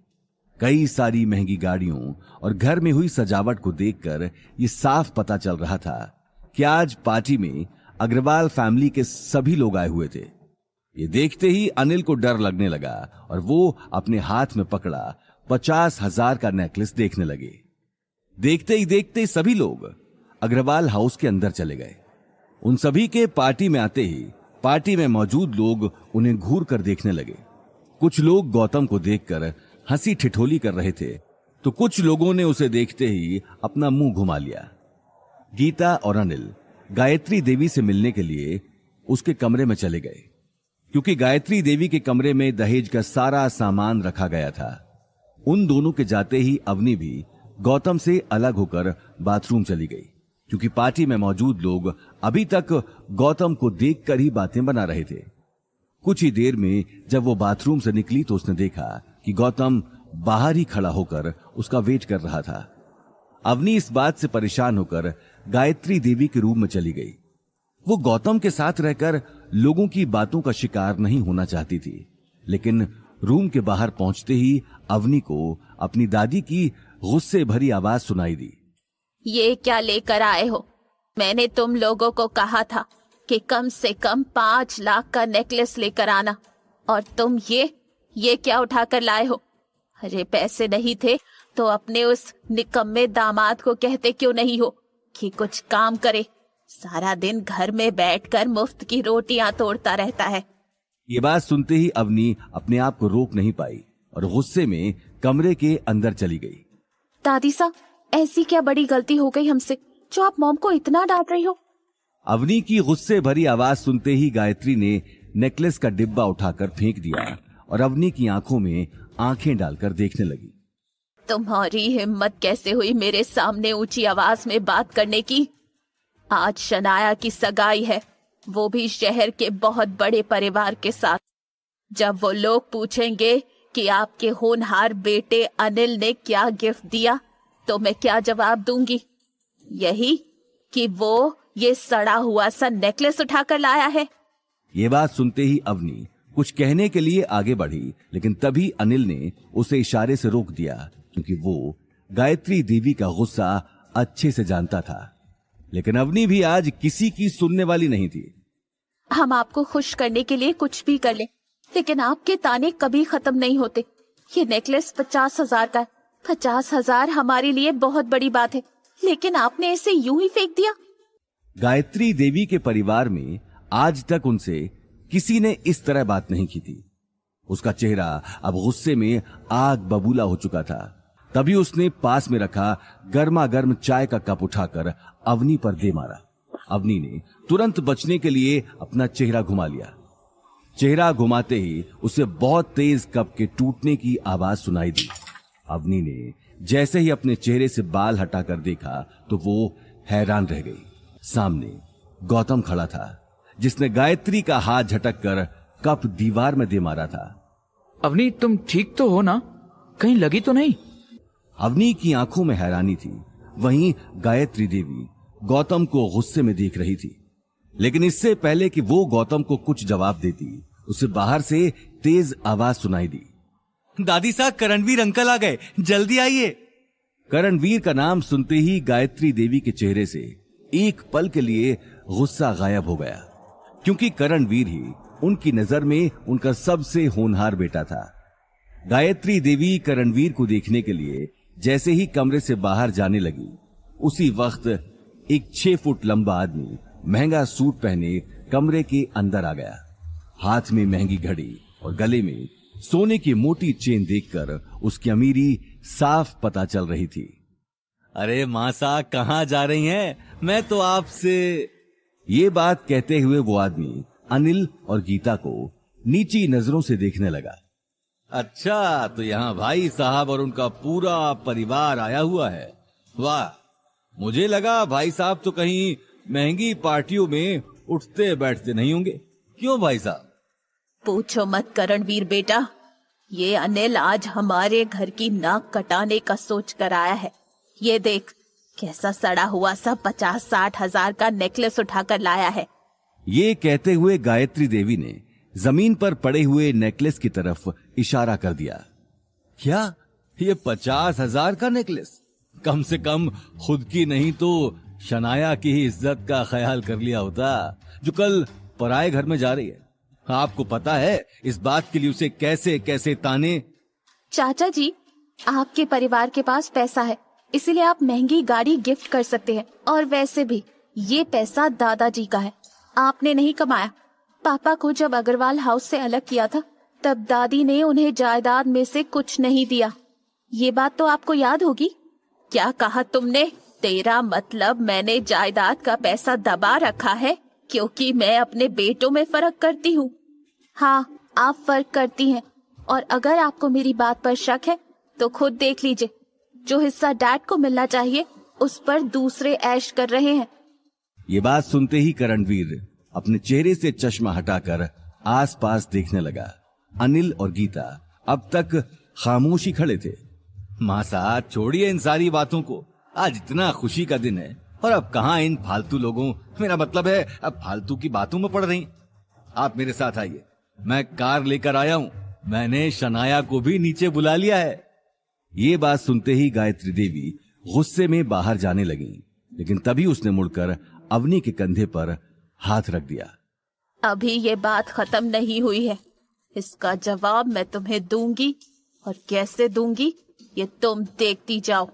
कई सारी महंगी गाड़ियों और घर में हुई सजावट को देखकर ये साफ पता चल रहा था कि आज पार्टी में अग्रवाल फैमिली के सभी लोग आए हुए थे। ये देखते ही अनिल को डर लगने लगा और वो अपने हाथ में पकड़ा 50,000 का नेकलेस देखने लगे। देखते ही देखते सभी लोग अग्रवाल हाउस के अंदर चले गए। उन सभी के पार्टी में आते ही पार्टी में मौजूद लोग उन्हें घूर कर देखने लगे। कुछ लोग गौतम को देखकर हंसी ठिठोली कर रहे थे, तो कुछ लोगों ने उसे देखते ही अपना मुंह घुमा लिया। गीता और अनिल गायत्री देवी से मिलने के लिए उसके कमरे में चले गए, क्योंकि गायत्री देवी के कमरे में दहेज का सारा सामान रखा गया था। उन दोनों के जाते ही अवनी भी गौतम से अलग होकर बाथरूम चली गई, क्योंकि पार्टी में मौजूद लोग अभी तक गौतम को देखकर ही बातें बना रहे थे। कुछ ही देर में जब वो बाथरूम से निकली तो उसने देखा कि गौतम बाहर ही खड़ा होकर उसका वेट कर रहा था। अवनी इस बात से परेशान होकर गायत्री देवी के रूम में चली गई। वो गौतम के साथ रहकर लोगों की बातों का शिकार नहीं होना चाहती थी, लेकिन रूम के बाहर पहुंचते ही अवनी को अपनी दादी की गुस्से भरी आवाज सुनाई दी। ये क्या लेकर आए हो? मैंने तुम लोगों को कहा था कि कम से कम 5 लाख का नेकलेस लेकर आना, और तुम ये क्या उठाकर लाए हो? अरे पैसे नहीं थे तो अपने उस निकम्मे दामाद को कहते क्यों नहीं हो कि कुछ काम करे? सारा दिन घर में बैठकर मुफ्त की रोटियां तोड़ता रहता है। ये बात सुनते ही अवनी अपने आप को रोक नहीं पाई और गुस्से में कमरे के अंदर चली गई। दादी सा, ऐसी क्या बड़ी गलती हो गई हमसे जो आप मॉम को इतना डांट रही हो? अवनी की गुस्से भरी आवाज सुनते ही गायत्री ने नेकलेस का डिब्बा उठाकर फेंक दिया और अवनी की आंखों में आंखें डालकर देखने लगी। तुम्हारी हिम्मत कैसे हुई मेरे सामने ऊंची आवाज में बात करने की? आज शनाया की सगाई है, वो भी शहर के बहुत बड़े परिवार के साथ। जब वो लोग पूछेंगे कि आपके होनहार बेटे अनिल ने क्या गिफ्ट दिया, तो मैं क्या जवाब दूंगी? यही कि वो ये सड़ा हुआ सा नेकलेस उठाकर लाया है। ये बात सुनते ही अवनी कुछ कहने के लिए आगे बढ़ी, लेकिन तभी अनिल ने उसे इशारे से रोक दिया, क्योंकि वो गायत्री देवी का गुस्सा अच्छे से जानता था। लेकिन अवनी भी आज किसी की सुनने वाली नहीं थी। हम आपको खुश करने के लिए कुछ भी कर ले, लेकिन आपके ताने कभी खत्म नहीं होते। ये नेकलेस 50,000 का है। 50,000 हमारे लिए बहुत बड़ी बात है, लेकिन आपने इसे यूं ही फेंक दिया। गायत्री देवी के परिवार में आज तक उनसे किसी ने इस तरह बात नहीं की थी। उसका चेहरा अब गुस्से में आग बबूला हो चुका था। तभी उसने पास में रखा गर्मा गर्म चाय का कप उठाकर अवनी पर दे मारा। अवनी ने तुरंत बचने के लिए अपना चेहरा घुमा लिया। चेहरा घुमाते ही उसे बहुत तेज कप के टूटने की आवाज सुनाई दी। अवनी ने जैसे ही अपने चेहरे से बाल हटाकर देखा तो वो हैरान रह गई। सामने गौतम खड़ा था, जिसने गायत्री का हाथ झटक कर कप दीवार में दे मारा था। अवनी, तुम ठीक तो हो ना? कहीं लगी तो नहीं? अवनी की आंखों में हैरानी थी। वहीं गायत्री देवी गौतम को गुस्से में देख रही थी। लेकिन इससे पहले कि वो गौतम को कुछ जवाब देती, उसे बाहर से तेज आवाज सुनाई दी। दादी साहब, करणवीर अंकल आ गए, जल्दी आइए। करणवीर का नाम सुनते ही गायत्री देवी के चेहरे से एक पल के लिए गुस्सा गायब हो गया, क्योंकि करणवीर ही उनकी नजर में उनका सबसे होनहार बेटा था। गायत्री देवी करणवीर को देखने के लिए जैसे ही कमरे से बाहर जाने लगी, उसी वक्त एक 6 फुट लंबा आदमी महंगा सूट पहने कमरे के अंदर आ गया। हाथ में महंगी घड़ी और गले में सोने की मोटी चेन देखकर उसकी अमीरी साफ पता चल रही थी। अरे मासा, कहाँ जा रही हैं? मैं तो आपसे। ये बात कहते हुए वो आदमी अनिल और गीता को नीची नजरों से देखने लगा। अच्छा, तो यहाँ भाई साहब और उनका पूरा परिवार आया हुआ है। वाह, मुझे लगा भाई साहब तो कहीं महंगी पार्टियों में उठते बैठते नहीं होंगे। क्यों भाई साहब? पूछो मत करणवीर बेटा, ये अनिल आज हमारे घर की नाक कटाने का सोच कर आया है। ये देख, कैसा सड़ा हुआ सा 50-60 हजार का नेकलेस उठाकर लाया है। ये कहते हुए गायत्री देवी ने जमीन पर पड़े हुए नेकलेस की तरफ इशारा कर दिया। क्या ये 50,000 का नेकलेस? कम से कम खुद की नहीं तो शनाया की ही इज्जत का ख्याल कर लिया होता, जो कल पराए घर में जा रही है। आपको पता है इस बात के लिए उसे कैसे कैसे ताने। चाचा जी, आपके परिवार के पास पैसा है, इसीलिए आप महंगी गाड़ी गिफ्ट कर सकते हैं। और वैसे भी ये पैसा दादाजी का है, आपने नहीं कमाया। पापा को जब अग्रवाल हाउस से अलग किया था, तब दादी ने उन्हें जायदाद में से कुछ नहीं दिया। ये बात तो आपको याद होगी। क्या कहा तुमने? तेरा मतलब मैंने जायदाद का पैसा दबा रखा है क्योंकि मैं अपने बेटों में फर्क करती हूँ? हाँ, आप फर्क करती हैं। और अगर आपको मेरी बात पर शक है तो खुद देख लीजिए, जो हिस्सा डैड को मिलना चाहिए उस पर दूसरे ऐश कर रहे हैं। ये बात सुनते ही करणवीर अपने चेहरे से चश्मा हटाकर आसपास देखने लगा। अनिल और गीता अब तक खामोशी खड़े थे। माँ साहब, छोड़िए इन सारी बातों को। आज इतना खुशी का दिन है और अब कहाँ इन फालतू लोगों, मेरा मतलब है अब फालतू की बातों में पड़ रही। आप मेरे साथ आइए, मैं कार लेकर आया हूँ। मैंने शनाया को भी नीचे बुला लिया है। ये बात सुनते ही गायत्री देवी गुस्से में बाहर जाने लगी, लेकिन तभी उसने मुड़कर अवनी के कंधे पर हाथ रख दिया। अभी ये बात खत्म नहीं हुई है, इसका जवाब मैं तुम्हें दूंगी, और कैसे दूंगी ये तुम देखती जाओ।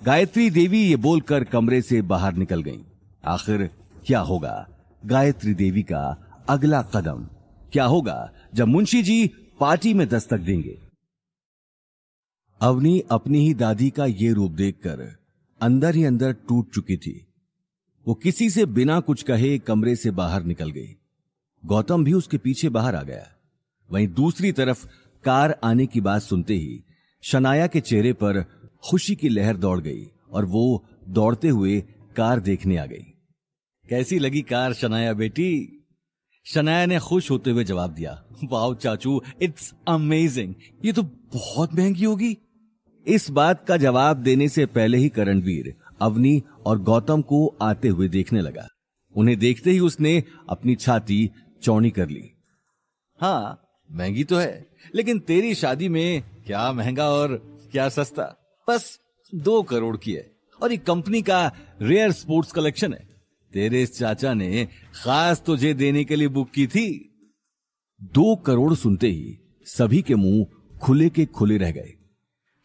गायत्री देवी ये बोलकर कमरे से बाहर निकल गईं। आखिर क्या होगा गायत्री देवी का अगला कदम? क्या होगा जब मुंशी जी पार्टी में दस्तक देंगे? अवनी अपनी ही दादी का ये रूप देखकर अंदर ही अंदर टूट चुकी थी। वो किसी से बिना कुछ कहे कमरे से बाहर निकल गई। गौतम भी उसके पीछे बाहर आ गया। वहीं दूसरी तरफ कार आने की बात सुनते ही शनाया के चेहरे पर खुशी की लहर दौड़ गई और वो दौड़ते हुए कार देखने आ गई। कैसी लगी कार शनाया बेटी? शनाया ने खुश होते हुए जवाब दिया, वाओ चाचू, इट्स अमेजिंग। ये तो बहुत महंगी होगी। इस बात का जवाब देने से पहले ही करणवीर अवनी और गौतम को आते हुए देखने लगा। उन्हें देखते ही उसने अपनी छाती चौड़ी कर ली। हाँ, महंगी तो है, लेकिन तेरी शादी में क्या महंगा और क्या सस्ता। बस 2 करोड़ की है और ये कंपनी का रेयर स्पोर्ट्स कलेक्शन है। तेरे इस चाचा ने खास तुझे देने के लिए बुक की थी। 2 करोड़ सुनते ही सभी के मुंह खुले के खुले रह गए।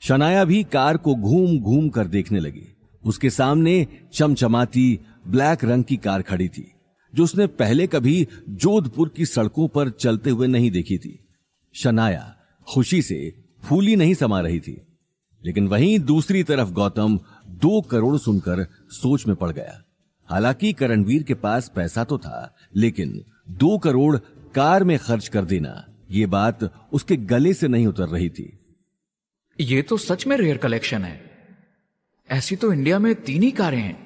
शनाया भी कार को घूम घूम कर देखने लगी। उसके सामने चमचमाती ब्लैक रंग की कार खड़ी थी, जो उसने पहले कभी जोधपुर की सड़कों पर चलते हुए नहीं देखी थी। शनाया खुशी से फूली नहीं समा रही थी, लेकिन वहीं दूसरी तरफ गौतम 2 करोड़ सुनकर सोच में पड़ गया। हालांकि करणवीर के पास पैसा तो था, लेकिन 2 करोड़ कार में खर्च कर देना, ये बात उसके गले से नहीं उतर रही थी। ये तो सच में रेयर कलेक्शन है। ऐसी तो इंडिया में 3 ही कारें हैं,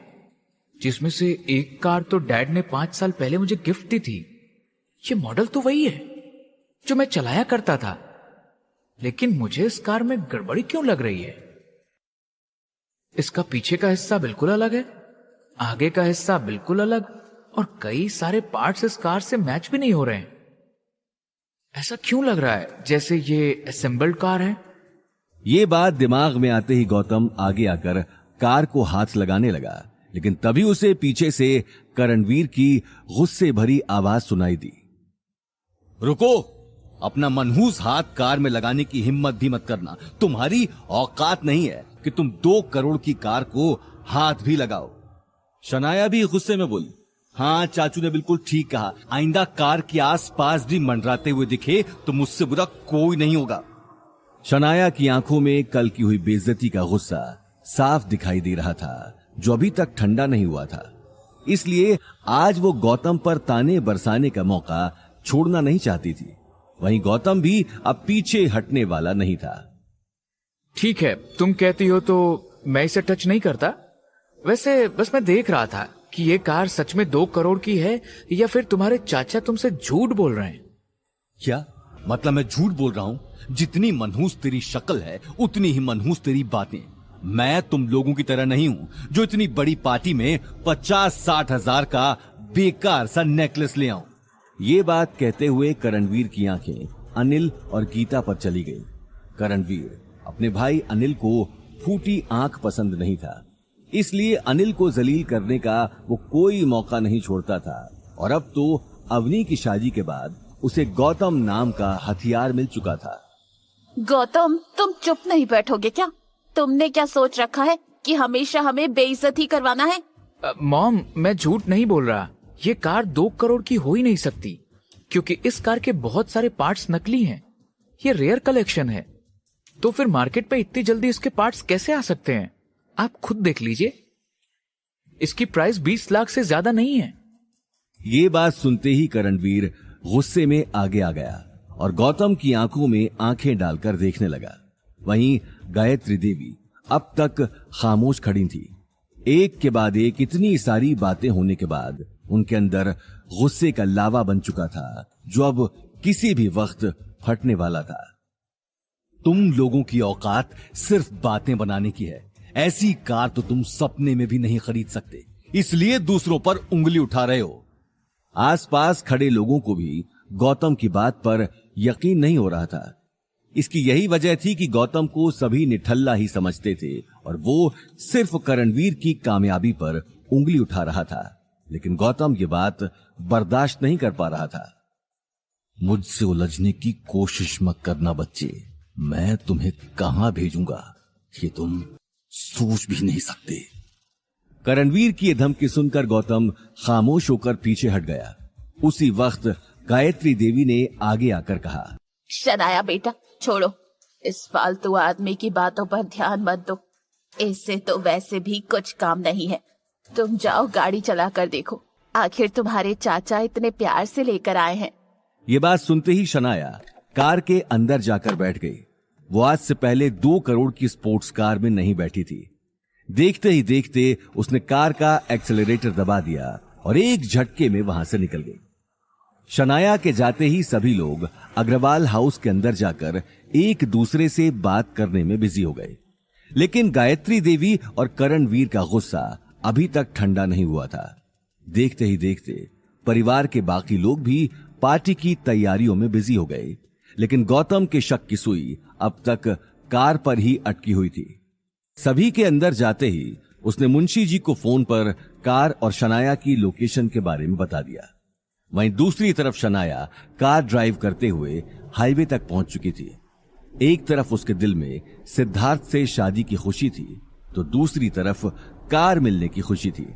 जिसमें से एक कार तो डैड ने 5 साल पहले मुझे गिफ्ट दी थी। ये मॉडल तो वही है जो मैं चलाया करता था, लेकिन मुझे इस कार में गड़बड़ी क्यों लग रही है? इसका पीछे का हिस्सा बिल्कुल अलग है, आगे का हिस्सा बिल्कुल अलग, और कई सारे पार्ट्स इस कार से मैच भी नहीं हो रहे हैं। ऐसा क्यों लग रहा है जैसे ये असेंबल्ड कार है? ये बात दिमाग में आते ही गौतम आगे आकर कार को हाथ लगाने लगा, लेकिन तभी उसे पीछे से करणवीर की गुस्से भरी आवाज सुनाई दी। रुको, अपना मनहूस हाथ कार में लगाने की हिम्मत भी मत करना। तुम्हारी औकात नहीं है कि तुम 2 करोड़ की कार को हाथ भी लगाओ। शनाया भी गुस्से में बोली, हाँ चाचू ने बिल्कुल ठीक कहा, आइंदा कार के आसपास भी मंडराते हुए दिखे तो मुझसे बुरा कोई नहीं होगा। शनाया की आंखों में कल की हुई बेइज्जती का गुस्सा साफ दिखाई दे रहा था, जो अभी तक ठंडा नहीं हुआ था। इसलिए आज वो गौतम पर ताने बरसाने का मौका छोड़ना नहीं चाहती थी। वहीं गौतम भी अब पीछे हटने वाला नहीं था। ठीक है, तुम कहती हो तो मैं इसे टच नहीं करता। वैसे बस मैं देख रहा था कि ये कार सच में 2 करोड़ की है या फिर तुम्हारे चाचा तुमसे झूठ बोल रहे हैं। क्या मतलब मैं झूठ बोल रहा हूं? जितनी मनहूस तेरी शक्ल है, उतनी ही मनहूस तेरी बातें। मैं तुम लोगों की तरह नहीं हूं, जो इतनी बड़ी पार्टी में 50-60 हजार का बेकार सा नेकलेस ले आऊं। ये बात कहते हुए करणवीर की आंखें अनिल और गीता पर चली गई। करणवीर अपने भाई अनिल को फूटी आंख पसंद नहीं था, इसलिए अनिल को जलील करने का वो कोई मौका नहीं छोड़ता था। और अब तो अवनी की शादी के बाद उसे गौतम नाम का हथियार मिल चुका था। गौतम, तुम चुप नहीं बैठोगे क्या? तुमने क्या सोच रखा है कि हमेशा हमें बेइज्जती करवाना है? मॉम, मैं झूठ नहीं बोल रहा। ये कार 2 करोड़ की हो ही नहीं सकती, क्योंकि इस कार के बहुत सारे पार्ट्स नकली हैं। ये रेयर कलेक्शन है, तो फिर मार्केट पे इतनी जल्दी इसके पार्ट्स कैसे आ सकते हैं? आप खुद देख लीजिए, इसकी प्राइस 20 लाख से ज्यादा नहीं है। ये बात सुनते ही करणवीर गुस्से में आगे आ गया और गौतम की आंखों में आंखें डालकर देखने लगा। वहीं गायत्री देवी अब तक खामोश खड़ी थी। एक के बाद एक इतनी सारी बातें होने के बाद उनके अंदर गुस्से का लावा बन चुका था, जो अब किसी भी वक्त फटने वाला था। तुम लोगों की औकात सिर्फ बातें बनाने की है। ऐसी कार तो तुम सपने में भी नहीं खरीद सकते, इसलिए दूसरों पर उंगली उठा रहे हो। आसपास खड़े लोगों को भी गौतम की बात पर यकीन नहीं हो रहा था। इसकी यही वजह थी कि गौतम को सभी निठल्ला ही समझते थे और वो सिर्फ करणवीर की कामयाबी पर उंगली उठा रहा था। लेकिन गौतम ये बात बर्दाश्त नहीं कर पा रहा था। मुझसे उलझने की कोशिश मत करना बच्चे, मैं तुम्हें कहां भेजूंगा ये तुम सोच भी नहीं सकते। करणवीर की धमकी सुनकर गौतम खामोश होकर पीछे हट गया। उसी वक्त गायत्री देवी ने आगे आकर कहा, शनाया बेटा, छोड़ो, इस फालतू आदमी की बातों पर ध्यान मत दो। इससे तो वैसे भी कुछ काम नहीं है। तुम जाओ गाड़ी चला कर देखो, आखिर तुम्हारे चाचा इतने प्यार से लेकर आए हैं। ये बात सुनते ही शनाया कार के अंदर जाकर बैठ गई। वो आज से पहले 2 करोड़ की स्पोर्ट्स कार में नहीं बैठी थी। देखते ही देखते उसने कार का एक्सेलरेटर दबा दिया और एक झटके में वहां से निकल गई। शनाया के जाते ही सभी लोग अग्रवाल हाउस के अंदर जाकर एक दूसरे से बात करने में बिजी हो गए। लेकिन गायत्री देवी और करणवीर का गुस्सा अभी तक ठंडा नहीं हुआ था। देखते ही देखते परिवार के बाकी लोग भी पार्टी की तैयारियों में बिजी हो गए। लेकिन गौतम के शक की सुई अब तक कार पर ही अटकी हुई थी। सभी के अंदर जाते ही उसने मुंशी जी को फोन पर कार और शनाया की लोकेशन के बारे में बता दिया। वहीं दूसरी तरफ शनाया कार ड्राइव करते हुए हाईवे तक पहुंच चुकी थी। एक तरफ उसके दिल में सिद्धार्थ से शादी की खुशी थी, तो दूसरी तरफ कार मिलने की खुशी थी,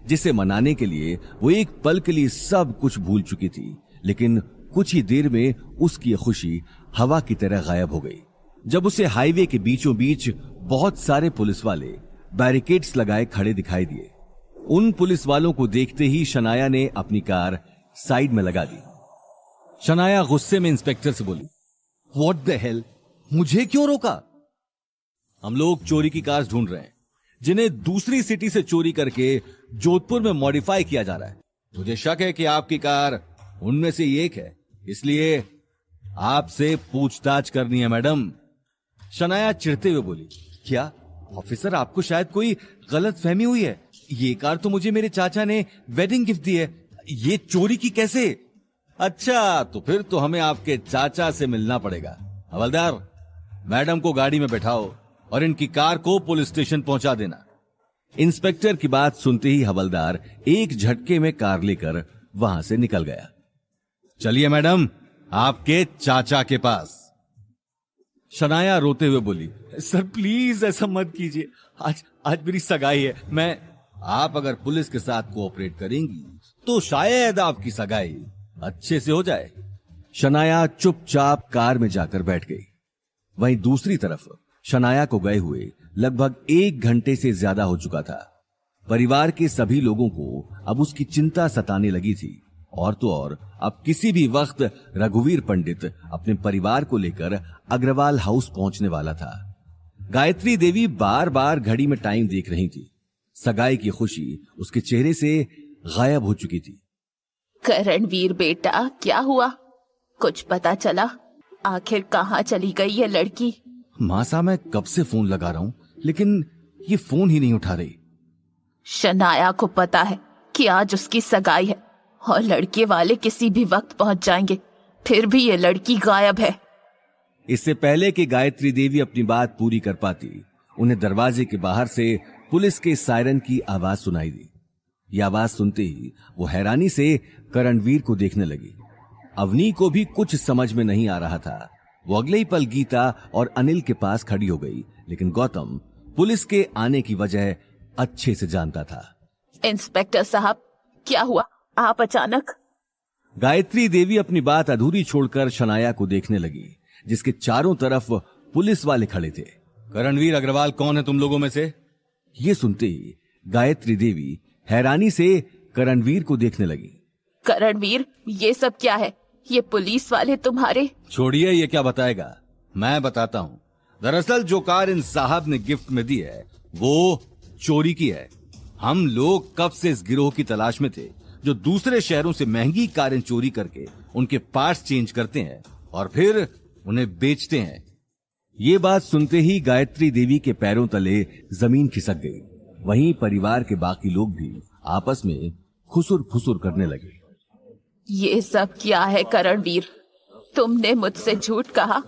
जिसे मनाने के लिए वो एक पल के लिए सब कुछ भूल चुकी थी। लेकिन कुछ ही देर में उसकी खुशी हवा की तरह गायब हो गई, जब उसे हाईवे के बीचों बीच बहुत सारे पुलिस वाले बैरिकेड्स लगाए खड़े दिखाई दिए। उन पुलिस वालों को देखते ही शनाया ने अपनी कार साइड में लगा दी। शनाया गुस्से में इंस्पेक्टर से बोली, व्हाट द हेल, मुझे क्यों रोका? हम लोग चोरी की कार ढूंढ रहे हैं, जिन्हें दूसरी सिटी से चोरी करके जोधपुर में मॉडिफाई किया जा रहा है। मुझे शक है कि आपकी कार उनमें से एक है, इसलिए आपसे पूछताछ करनी है मैडम। शनाया चिढ़ते हुए बोली, क्या ऑफिसर, आपको शायद कोई गलत फहमी हुई है। ये कार तो मुझे मेरे चाचा ने वेडिंग गिफ्ट दी है, ये चोरी की कैसे? अच्छा, तो फिर तो हमें आपके चाचा से मिलना पड़ेगा। हवलदार, मैडम को गाड़ी में बैठाओ और इनकी कार को पुलिस स्टेशन पहुंचा देना। इंस्पेक्टर की बात सुनते ही हवलदार एक झटके में कार लेकर वहां से निकल गया। चलिए मैडम, आपके चाचा के पास। शनाया रोते हुए बोली, सर प्लीज ऐसा मत कीजिए, आज मेरी सगाई है। आप अगर पुलिस के साथ कोऑपरेट करेंगी तो शायद आपकी सगाई अच्छे से हो जाए। शनाया चुपचाप कार में जाकर बैठ गई। वहीं दूसरी तरफ शनाया को गए हुए लगभग 1 घंटे से ज्यादा हो चुका था। परिवार के सभी लोगों को अब उसकी चिंता सताने लगी थी, और तो और अब किसी भी वक्त रघुवीर पंडित अपने परिवार को लेकर अग्रवाल हाउस पहुंचने वाला था। गायत्री देवी बार बार घड़ी में टाइम देख रही थी। सगाई की खुशी उसके चेहरे से गायब हो चुकी थी। करणवीर बेटा, क्या हुआ? कुछ पता चला? आखिर कहाँ चली गई ये लड़की? मां साहब, मैं कब से फोन लगा रहा हूं, लेकिन ये फोन ही नहीं उठा रही। शनाया को पता है कि आज उसकी सगाई है और लड़के वाले किसी भी वक्त पहुंच जाएंगे, फिर भी ये लड़की गायब है। इससे पहले कि गायत्री देवी अपनी बात पूरी कर पाती, उन्हें दरवाजे के बाहर से पुलिस के सायरन की आवाज सुनाई दी। यह आवाज सुनते ही वो हैरानी से करणवीर को देखने लगी। अवनी को भी कुछ समझ में नहीं आ रहा था। वो अगले ही पल गीता और अनिल के पास खड़ी हो गई, लेकिन गौतम पुलिस के आने की वजह अच्छे से जानता था। इंस्पेक्टर साहब, क्या हुआ? आप अचानक? गायत्री देवी अपनी बात अधूरी छोड़कर शनाया को देखने लगी, जिसके चारों तरफ पुलिस वाले खड़े थे। करणवीर अग्रवाल कौन है तुम लोगों में से? ये सुनते ही गायत्री देवी हैरानी से करणवीर को देखने लगी। करणवीर, ये सब क्या है? ये पुलिस वाले तुम्हारे? छोड़िए, ये क्या बताएगा, मैं बताता हूँ। दरअसल जो कार इन साहब ने गिफ्ट में दी है वो चोरी की है। हम लोग कब से इस गिरोह की तलाश में थे जो दूसरे शहरों से महंगी कारें चोरी करके उनके पार्ट्स चेंज करते हैं और फिर उन्हें बेचते हैं। ये बात सुनते ही गायत्री देवी के पैरों तले जमीन खिसक गई। वहीं परिवार के बाकी लोग भी आपस में खुसुर फुसुर करने लगे। ये सब क्या है करणवीर? तुमने मुझसे झूठ कहा,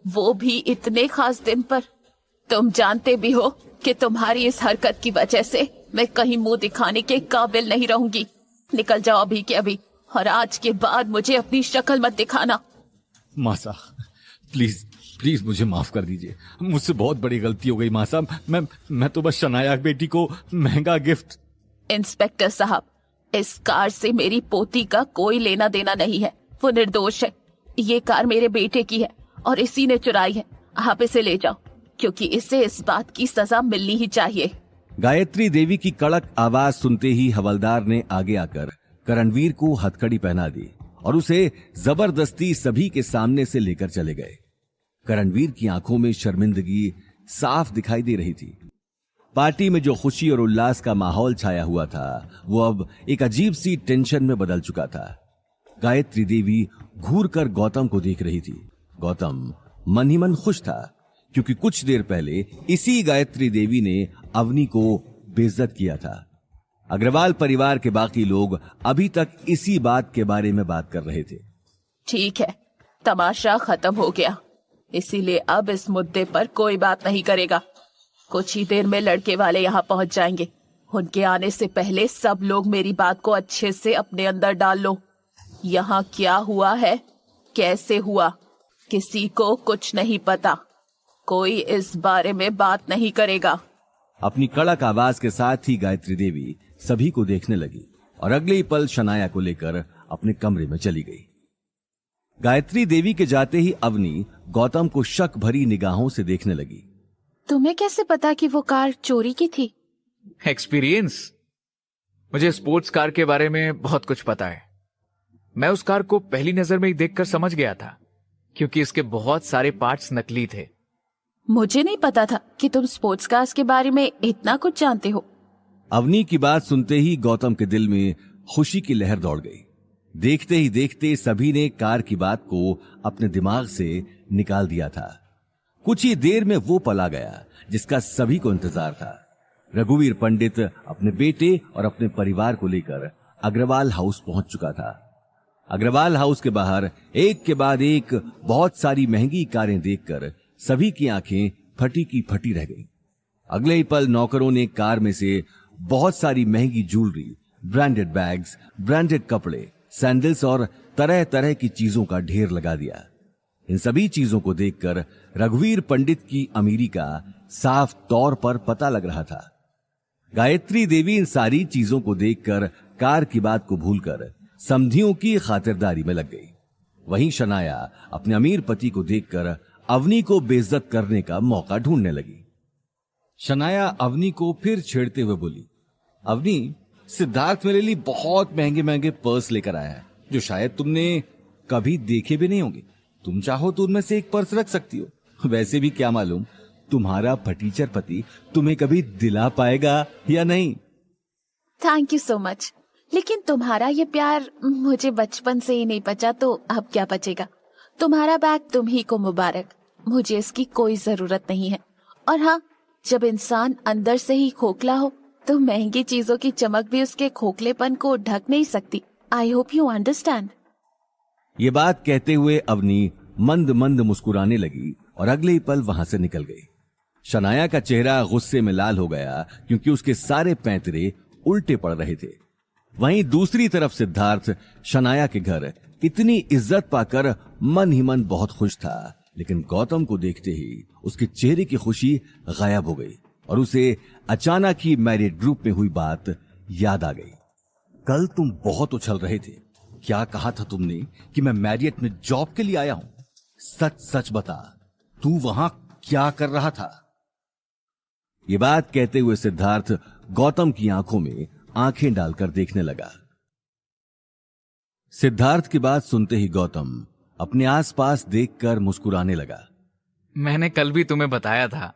वो भी इतने खास दिन पर। तुम जानते भी हो कि तुम्हारी इस हरकत की वजह से मैं कहीं मुंह दिखाने के काबिल नहीं रहूंगी। निकल जाओ अभी के अभी, और आज के बाद मुझे अपनी शक्ल मत दिखाना। माँ साहब, प्लीज प्लीज मुझे माफ कर दीजिए, मुझसे बहुत बड़ी गलती हो गई माँ साहब। मैं तो बस शनाया बेटी को महंगा गिफ्ट। इंस्पेक्टर साहब, इस कार से मेरी पोती का कोई लेना देना नहीं है, वो निर्दोष है। ये कार मेरे बेटे की है और इसी ने चुराई है। आप इसे ले जाओ, क्योंकि इसे इस बात की सजा मिलनी ही चाहिए। गायत्री देवी की कड़क आवाज सुनते ही हवलदार ने आगे आकर करणवीर को हथकड़ी पहना दी और उसे जबरदस्ती सभी के सामने से लेकर चले गए। करणवीर की आंखों में शर्मिंदगी साफ दिखाई दे रही थी। पार्टी में जो खुशी और उल्लास का माहौल छाया हुआ था, वो अब एक अजीब सी टेंशन में बदल चुका था। गायत्री देवी घूरकर गौतम को देख रही थी। गौतम मन ही मन खुश था, क्योंकि कुछ देर पहले इसी गायत्री देवी ने अवनी को बेइज्जत किया था। अग्रवाल परिवार के बाकी लोग अभी तक इसी बात के बारे में बात कर रहे थे। ठीक है, तमाशा खत्म हो गया, इसीलिए अब इस मुद्दे पर कोई बात नहीं करेगा। कुछ ही देर में लड़के वाले यहाँ पहुंच जाएंगे। उनके आने से पहले सब लोग मेरी बात को अच्छे से अपने अंदर डाल लो। यहाँ क्या हुआ है, कैसे हुआ, किसी को कुछ नहीं पता। कोई इस बारे में बात नहीं करेगा। अपनी कड़क आवाज के साथ ही गायत्री देवी सभी को देखने लगी और अगले ही पल शनाया को लेकर अपने कमरे में चली गई। गायत्री देवी के जाते ही अवनी गौतम को शक भरी निगाहों से देखने लगी। तुम्हें कैसे पता कि वो कार चोरी की थी? एक्सपीरियंस। मुझे स्पोर्ट्स कार के बारे में बहुत कुछ पता है। मैं उस कार को पहली नजर में ही देखकर समझ गया था, क्योंकि इसके बहुत सारे पार्ट्स नकली थे। मुझे नहीं पता था कि तुम स्पोर्ट्स कार्स के बारे में इतना कुछ जानते हो। अवनी की बात सुनते ही गौतम के दिल में खुशी की लहर दौड़ गई। देखते ही देखते सभी ने कार की बात को अपने दिमाग से निकाल दिया था। कुछ ही देर में वो पल आ गया जिसका सभी को इंतजार था। रघुवीर पंडित अपने बेटे और अपने परिवार को लेकर अग्रवाल हाउस पहुंच चुका था। अग्रवाल हाउस के बाहर एक के बाद एक बहुत सारी महंगी कारें देखकर सभी की आंखें फटी की फटी रह गईं। अगले ही पल नौकरों ने कार में से बहुत सारी महंगी ज्वेलरी, ब्रांडेड बैग्स, ब्रांडेड कपड़े, सैंडल्स और तरह तरह की चीजों का ढेर लगा दिया। इन सभी चीजों को देखकर रघुवीर पंडित की अमीरी का साफ तौर पर पता लग रहा था। गायत्री देवी इन सारी चीजों को देखकर कार की बात को भूलकर समधियों की खातिरदारी में लग गई। वहीं शनाया अपने अमीर पति को देखकर अवनी को बेइज्जत करने का मौका ढूंढने लगी। शनाया अवनी को फिर छेड़ते हुए बोली, अवनी, सिद्धार्थ मेरे लिए बहुत महंगे महंगे पर्स लेकर आया है जो शायद तुमने कभी देखे भी नहीं होंगे। तुम चाहो तो उनमें से एक पर्स रख सकती हो। वैसे भी क्या मालूम तुम्हारा फटीचर पति तुम्हें कभी दिला पाएगा या नहीं। थैंक यू सो मच, लेकिन तुम्हारा ये प्यार मुझे बचपन से ही नहीं बचा, तो अब क्या बचेगा। तुम्हारा बैग तुम ही को मुबारक, मुझे इसकी कोई जरूरत नहीं है। और हाँ, जब इंसान अंदर से ही खोखला हो तो महंगी चीजों की चमक भी उसके खोखलेपन को ढक नहीं सकती। I hope you understand. ये बात कहते हुए अवनी मंद मंद मुस्कुराने लगी और अगले ही पल वहां से निकल गई। शनाया का चेहरा गुस्से में लाल हो गया क्योंकि उसके सारे पैंतरे उल्टे पड़ रहे थे। वहीं दूसरी तरफ सिद्धार्थ शनाया के घर इतनी इज्जत पाकर मन ही मन बहुत खुश था, लेकिन गौतम को देखते ही उसके चेहरे की खुशी गायब हो गई और उसे अचानक ही मैरिड ग्रुप में हुई बात याद आ गई। कल तुम बहुत उछल रहे थे। क्या कहा था तुमने कि मैं मैरियट में जॉब के लिए आया हूं? सच सच बता, तू वहां क्या कर रहा था? ये बात कहते हुए सिद्धार्थ गौतम की आंखों में आंखें डालकर देखने लगा। सिद्धार्थ की बात सुनते ही गौतम अपने आसपास देखकर मुस्कुराने लगा। मैंने कल भी तुम्हें बताया था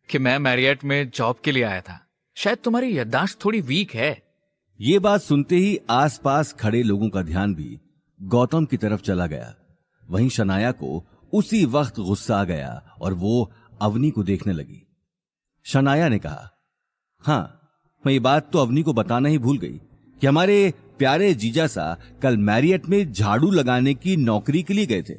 कि मैं मैरियट में जॉब के लिए आया था। शायद तुम्हारी याददाश्त थोड़ी वीक है। ये बात सुनते ही आसपास खड़े लोगों का ध्यान भी गौतम की तरफ चला गया। वहीं शनाया को उसी वक्त गुस्सा आ गया और वो अवनी को देखने लगी। शनाया ने कहा, हां, मैं ये बात तो अवनी को बताना ही भूल गई कि हमारे प्यारे जीजा सा कल मैरियट में झाड़ू लगाने की नौकरी के लिए गए थे।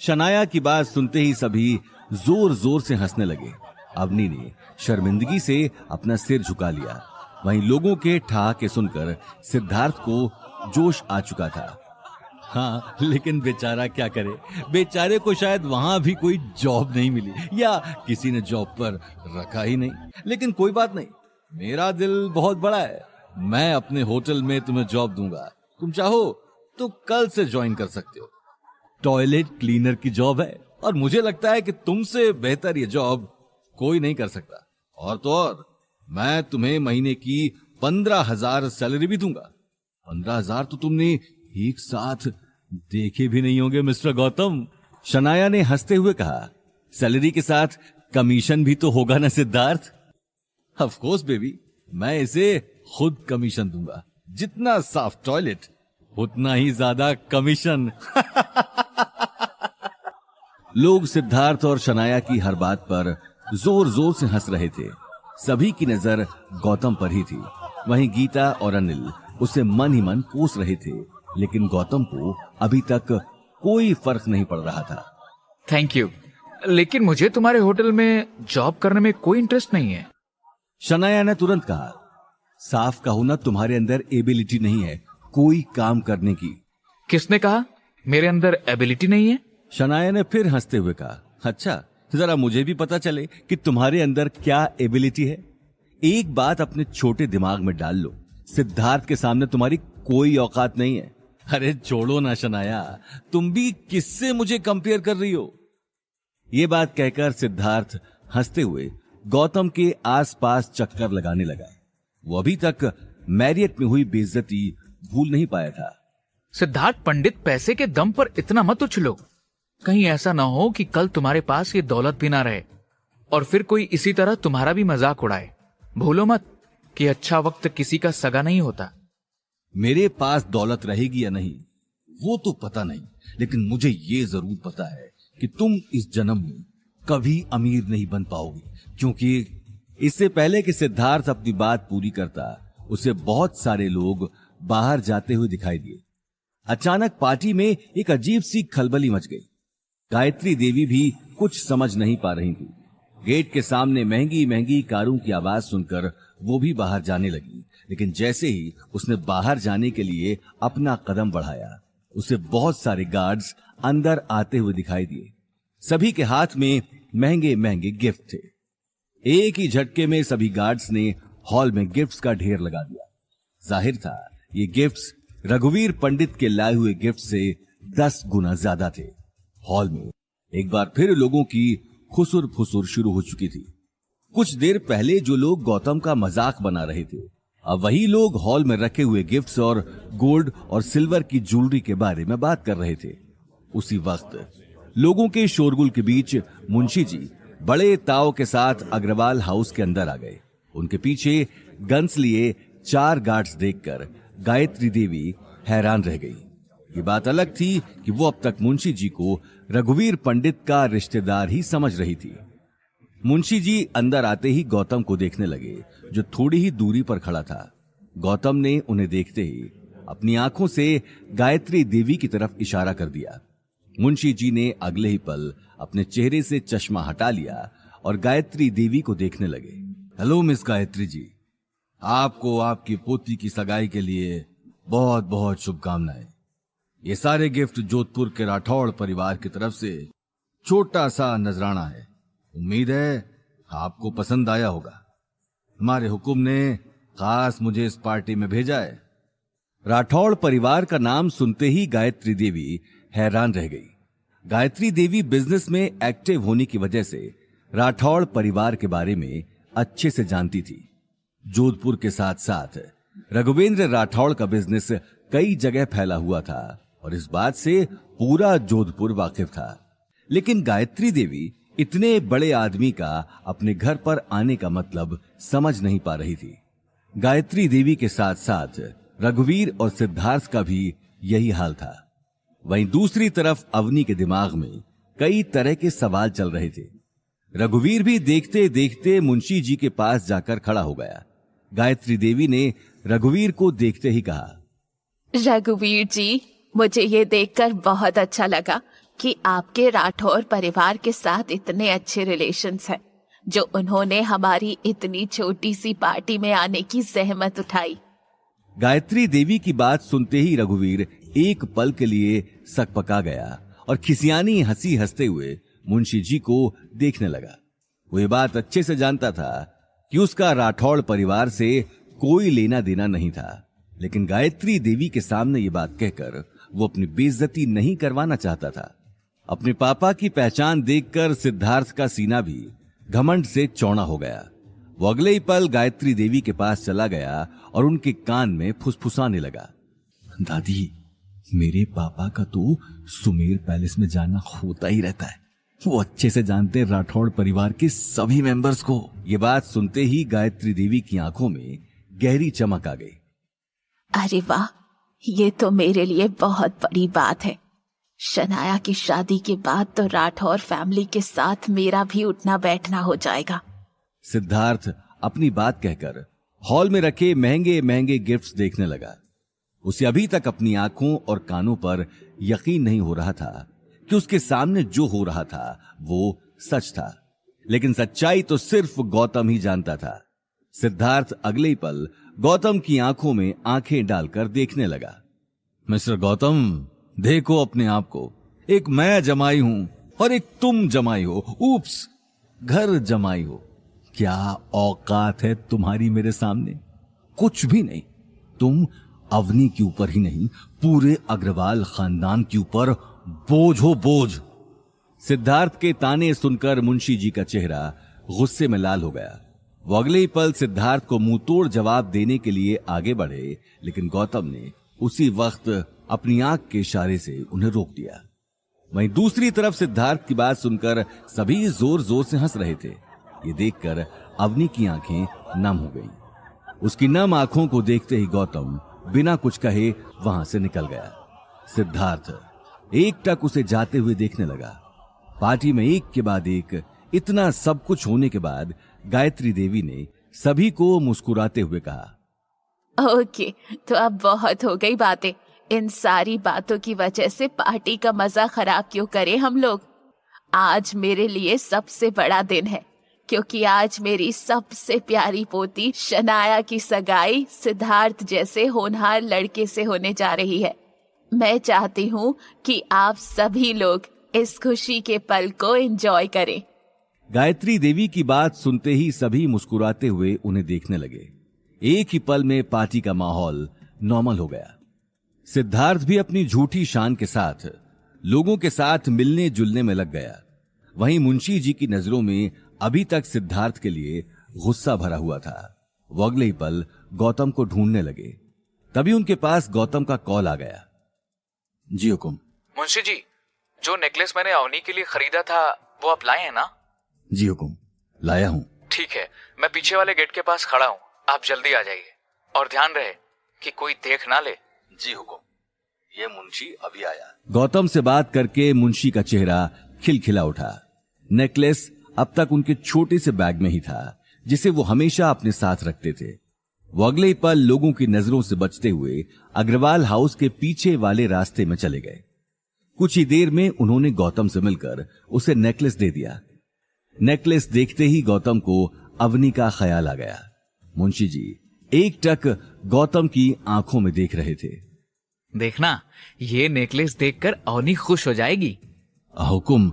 शनाया की बात सुनते ही सभी जोर जोर से हंसने लगे। अवनी ने शर्मिंदगी से अपना सिर झुका लिया। वहीं लोगों के ठहाके सुनकर सिद्धार्थ को जोश आ चुका था। हाँ, लेकिन बेचारा क्या करे। बेचारे को शायद वहां भी कोई जॉब नहीं मिली या किसी ने जॉब पर रखा ही नहीं। लेकिन कोई बात नहीं, मेरा दिल बहुत बड़ा है। मैं अपने होटल में तुम्हें जॉब दूंगा। तुम चाहो तो कल से ज्वाइन कर सकते हो। टॉयलेट क्लीनर की जॉब है और मुझे लगता है कि तुमसे बेहतर ये जॉब कोई नहीं कर सकता। और तो और, मैं तुम्हें महीने की 15,000 सैलरी भी दूंगा। 15,000 तो तुमने एक साथ देखे भी नहीं होंगे मिस्टर गौतम। शनाया ने हंसते हुए कहा, सैलरी के साथ कमीशन भी तो होगा ना सिद्धार्थ? ऑफ कोर्स बेबी, मैं इसे खुद कमीशन दूंगा। जितना साफ टॉयलेट उतना ही ज्यादा कमीशन। लोग सिद्धार्थ और शनाया की हर बात पर जोर जोर से हंस रहे थे। सभी की नजर गौतम पर ही थी। वहीं गीता और अनिल उसे मन ही मन कोस रहे थे, लेकिन गौतम को अभी तक कोई फर्क नहीं पड़ रहा था। थैंक यू, लेकिन मुझे तुम्हारे होटल में जॉब करने में कोई इंटरेस्ट नहीं है। शनाया ने तुरंत कहा, साफ कहूं ना, तुम्हारे अंदर एबिलिटी नहीं है कोई काम करने की। किसने कहा मेरे अंदर एबिलिटी नहीं है? शनाया ने फिर हंसते हुए कहा, अच्छा जरा मुझे भी पता चले कि तुम्हारे अंदर क्या एबिलिटी है। एक बात अपने छोटे दिमाग में डाल लो, सिद्धार्थ के सामने तुम्हारी कोई औकात नहीं है। अरे छोड़ो ना शनाया, तुम भी किससे मुझे कंपेयर कर रही हो? ये बात कहकर सिद्धार्थ हंसते हुए गौतम के आसपास चक्कर लगाने लगा। वो अभी तक मैरियट में हुई बेइज्जती भूल नहीं पाया था। सिद्धार्थ पंडित, पैसे के दम पर इतना मत उछलो। कहीं ऐसा ना हो कि कल तुम्हारे पास ये दौलत भी ना रहे और फिर कोई इसी तरह तुम्हारा भी मजाक उड़ाए। भूलो मत कि अच्छा वक्त किसी का सगा नहीं होता। मेरे पास दौलत रहेगी या नहीं वो तो पता नहीं, लेकिन मुझे ये जरूर पता है कि तुम इस जन्म में कभी अमीर नहीं बन पाओगी, क्योंकि इससे पहले कि सिद्धार्थ अपनी बात पूरी करता उसे बहुत सारे लोग बाहर जाते हुए दिखाई दिए। अचानक पार्टी में एक अजीब सी खलबली मच गई। गायत्री देवी भी कुछ समझ नहीं पा रही थी। गेट के सामने महंगी महंगी कारों की आवाज सुनकर वो भी बाहर जाने लगी, लेकिन जैसे ही उसने बाहर जाने के लिए अपना कदम बढ़ाया उसे बहुत सारे गार्ड्स अंदर आते हुए दिखाई दिए। सभी के हाथ में महंगे महंगे गिफ्ट थे। एक ही झटके में सभी गार्ड्स ने हॉल में गिफ्ट्स का ढेर लगा दिया। जाहिर था ये गिफ्ट्स रघुवीर पंडित के लाए हुए गिफ्ट से 10 गुना ज्यादा थे। हॉल में एक बार फिर लोगों की खुसुर फुसुर शुरू हो चुकी थी। कुछ देर पहले जो लोग गौतम का मजाक बना रहे थे, अब वही लोग हॉल में रखे हुए गिफ्ट्स और गोल्ड और सिल्वर की ज्वेलरी के बारे में बात कर रहे थे। उसी वक्त लोगों के शोरगुल के बीच मुंशी जी बड़े ताव के साथ अग्रवाल हाउस के अंदर आ गए। उनके पीछे गन्स लिए 4 गार्ड्स देखकर गायत्री देवी हैरान रह गई। ये बात अलग थी कि वो अब तक मुंशी जी को रघुवीर पंडित का रिश्तेदार ही समझ रही थी। मुंशी जी अंदर आते ही गौतम को देखने लगे, जो थोड़ी ही दूरी पर खड़ा था। गौतम ने उन्हें देखते ही अपनी आंखों से गायत्री देवी की तरफ इशारा कर दिया। मुंशी जी ने अगले ही पल अपने चेहरे से चश्मा हटा लिया और गायत्री देवी को देखने लगे। हेलो मिस गायत्री जी, आपको आपकी पोती की सगाई के लिए बहुत बहुत शुभकामनाएं। ये सारे गिफ्ट जोधपुर के राठौड़ परिवार की तरफ से छोटा सा नजराना है। उम्मीद है आपको पसंद आया होगा। हमारे हुक्म ने खास मुझे इस पार्टी में भेजा है। राठौड़ परिवार का नाम सुनते ही गायत्री देवी हैरान रह गई। गायत्री देवी बिजनेस में एक्टिव होने की वजह से राठौड़ परिवार के बारे में अच्छे से जानती थी। जोधपुर के साथ साथ रघुवेंद्र राठौड़ का बिजनेस कई जगह फैला हुआ था और इस बात से पूरा जोधपुर वाकिफ था। लेकिन गायत्री देवी इतने बड़े आदमी का अपने घर पर आने का मतलब समझ नहीं पा रही थी। गायत्री देवी के साथ साथ रघुवीर और सिद्धार्थ का भी यही हाल था। वहीं दूसरी तरफ अवनी के दिमाग में कई तरह के सवाल चल रहे थे। रघुवीर भी देखते देखते मुंशी जी के पास जाकर खड़ा हो गया। गायत्री देवी ने रघुवीर को देखते ही कहा, रघुवीर जी, मुझे ये देखकर बहुत अच्छा लगा कि आपके राठौर परिवार के साथ इतने अच्छे रिलेशंस हैं, जो उन्होंने हमारी इतनी छोटी सी पार्टी में आने की जहमत उठाई। गायत्री देवी की बात सुनते ही रघुवीर एक पल के लिए सकपका गया और खिसियानी हंसी हंसते हुए मुंशी जी को देखने लगा। वो ये बात अच्छे से जानता था कि उसका राठौड़ परिवार से कोई लेना देना नहीं था, लेकिन गायत्री देवी के सामने ये बात कहकर वो अपनी बेइज्जती नहीं करवाना चाहता था। अपने पापा की पहचान देखकर सिद्धार्थ का सीना भी घमंड से चौड़ा हो गया। वो अगले ही पल गायत्री देवी के पास चला गया और उनके कान में फुसफुसाने लगा, दादी, मेरे पापा का तो सुमेर पैलेस में जाना होता ही रहता है। वो अच्छे से जानते राठौड़ परिवार के सभी मेंबर्स को। ये बात सुनते ही गायत्री देवी की आंखों में गहरी चमक आ गई। अरे वाह, ये तो मेरे लिए बहुत बड़ी बात है। शनाया की शादी के बाद तो राठौर फैमिली के साथ मेरा भी उठना बैठना हो जाएगा। सिद्धार्थ अपनी बात कहकर हॉल में रखे महंगे महंगे गिफ्ट्स देखने लगा। उसे अभी तक अपनी आंखों और कानों पर यकीन नहीं हो रहा था कि उसके सामने जो हो रहा था वो सच था, लेकिन सच्चाई तो सिर्फ गौतम ही जानता था। सिद्धार्थ अगले ही पल गौतम की आंखों में आंखें डालकर देखने लगा। मिस्टर गौतम, देखो अपने आप को, एक मैं जमाई हूं और एक तुम जमाई हो। ऊप्स, घर जमाई हो। क्या औकात है तुम्हारी मेरे सामने? कुछ भी नहीं। तुम अवनी के ऊपर ही नहीं, पूरे अग्रवाल खानदान के ऊपर बोझ हो, बोझ। सिद्धार्थ के ताने सुनकर मुंशी जी का चेहरा गुस्से में लाल हो गया। वो अगले ही पल सिद्धार्थ को मुंह तोड़ जवाब देने के लिए आगे बढ़े, लेकिन गौतम ने उसी वक्त अपनी आंख के इशारे से उन्हें रोक दिया। वहीं दूसरी तरफ सिद्धार्थ की बात सुनकर सभी जोर जोर से हंस रहे थे। ये देखकर अवनी की आंखें नम हो गईं। उसकी नम आंखों को देखते ही गौतम बिना कुछ कहे वहां से निकल गया। सिद्धार्थ एकटक उसे जाते हुए देखने लगा। पार्टी में एक के बाद एक इतना सब कुछ होने के बाद गायत्री देवी ने सभी को मुस्कुराते हुए कहा, ओके, तो अब बहुत हो गई बातें। इन सारी बातों की वजह से पार्टी का मजा खराब क्यों करें हम लोग। आज मेरे लिए सबसे बड़ा दिन है, क्योंकि आज मेरी सबसे प्यारी पोती शनाया की सगाई सिद्धार्थ जैसे होनहार लड़के से होने जा रही है। मैं चाहती हूँ कि आप सभी लोग इस खुशी के पल को एंजॉय करें। गायत्री देवी की बात सुनते ही सभी मुस्कुराते हुए उन्हें देखने लगे। एक ही पल में पार्टी का माहौल नॉर्मल हो गया। सिद्धार्थ भी अपनी झूठी शान के साथ लोगों के साथ मिलने जुलने में लग गया। वहीं मुंशी जी की नजरों में अभी तक सिद्धार्थ के लिए गुस्सा भरा हुआ था। वो अगले ही पल गौतम को ढूंढने लगे। तभी उनके पास गौतम का कॉल आ गया। जी हुकुम। मुंशी जी, जो नेकलेस मैंने अवनी के लिए खरीदा था वो आप लाए हैं ना? जी हुकुम, लाया हूं। ठीक है, मैं पीछे वाले गेट के पास खड़ा हूँ, आप जल्दी आ जाइए और ध्यान रहे कि कोई देख ना ले। जी हुकुम, ये मुंशी अभी आया। गौतम से बात करके मुंशी का चेहरा खिलखिला उठा। नेकलेस अब तक उनके छोटे से बैग में ही था, जिसे वो हमेशा अपने साथ रखते थे। वो अगले ही पल लोगों की नजरों से बचते हुए अग्रवाल हाउस के पीछे वाले रास्ते में चले गए। कुछ ही देर में उन्होंने गौतम से मिलकर उसे नेकलेस दे दिया। नेकलेस देखते ही गौतम को अवनी का ख्याल आ गया। मुंशी जी एकटक गौतम की आंखों में देख रहे थे। देखना, ये नेकलेस देखकर अवनी खुश हो जाएगी। हुकुम,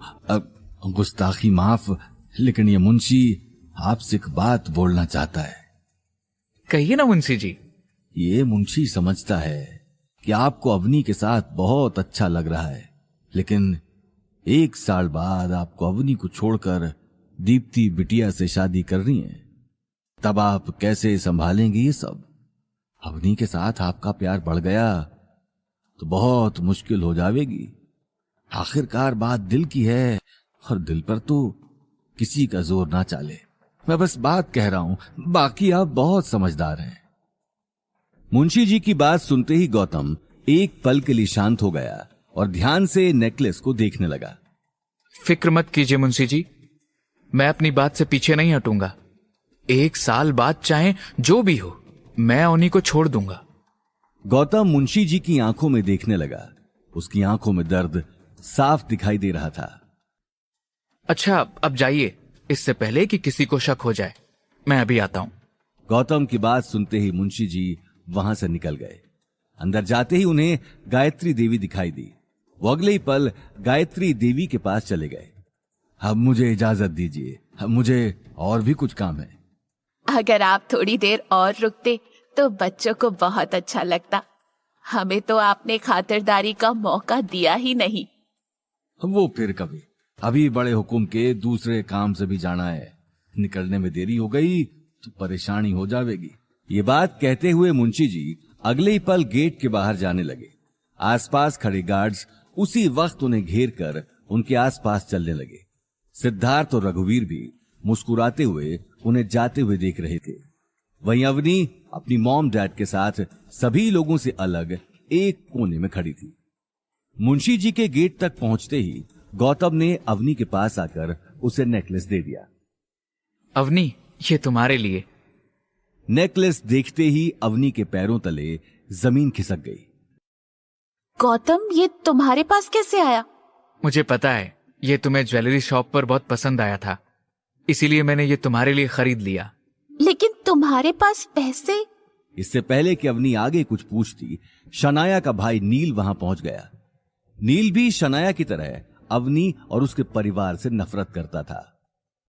गुस्ताखी माफ, लेकिन ये मुंशी आपसे एक बात बोलना चाहता है। कहिए ना मुंशी जी। ये मुंशी समझता है कि आपको अवनी के साथ बहुत अच्छा लग रहा है, लेकिन 1 साल बाद आपको अवनी को छोड़कर दीप्ति बिटिया से शादी करनी है। तब आप कैसे संभालेंगे ये सब? अवनी के साथ आपका प्यार बढ़ गया तो बहुत मुश्किल हो जाएगी। आखिरकार बात दिल की है और दिल पर तो किसी का जोर ना चले। मैं बस बात कह रहा हूं, बाकी आप बहुत समझदार हैं। मुंशी जी की बात सुनते ही गौतम एक पल के लिए शांत हो गया और ध्यान से नेकलेस को देखने लगा। फिक्र मत कीजिए मुंशी जी, मैं अपनी बात से पीछे नहीं हटूंगा। 1 साल बाद चाहे जो भी हो, मैं अवनी को छोड़ दूंगा। गौतम मुंशी जी की आंखों में देखने लगा। उसकी आंखों में दर्द साफ दिखाई दे रहा था। अच्छा, अब जाइए, इससे पहले कि किसी को शक हो जाए। मैं अभी आता हूं। गौतम की बात सुनते ही मुंशी जी वहां से निकल गए। अंदर जाते ही उन्हें गायत्री देवी दिखाई दी। वो अगले ही पल गायत्री देवी के पास चले गए। अब मुझे इजाजत दीजिए, अब मुझे और भी कुछ काम है। अगर आप थोड़ी देर और रुकते तो बच्चों को बहुत अच्छा लगता। हमें तो आपने खातिरदारी का मौका दिया ही नहीं। वो फिर कभी, अभी बड़े हुकुम के दूसरे काम से भी जाना है। निकलने में देरी हो गई तो परेशानी हो जाएगी। ये बात कहते हुए मुंशी जी अगले ही पल गेट के बाहर जाने लगे। आसपास खड़े गार्ड्स उसी वक्त उन्हें घेर कर उनके आसपास चलने लगे। सिद्धार्थ और रघुवीर भी मुस्कुराते हुए उन्हें जाते हुए देख रहे थे। वहीं अवनी अपनी मॉम डैड के साथ सभी लोगों से अलग एक कोने में खड़ी थी। मुंशी जी के गेट तक पहुंचते ही गौतम ने अवनी के पास आकर उसे नेकलेस दे दिया। अवनी, ये तुम्हारे लिए। नेकलेस देखते ही अवनी के पैरों तले जमीन खिसक गई। गौतम, ये तुम्हारे पास कैसे आया? मुझे पता है, ये तुम्हें ज्वेलरी शॉप पर बहुत पसंद आया था, इसीलिए मैंने ये तुम्हारे लिए खरीद लिया। लेकिन तुम्हारे पास पैसे? इससे पहले कि अवनी आगे कुछ पूछती, शनाया का भाई नील वहां पहुंच गया। नील भी शनाया की तरह अवनी और उसके परिवार से नफरत करता था।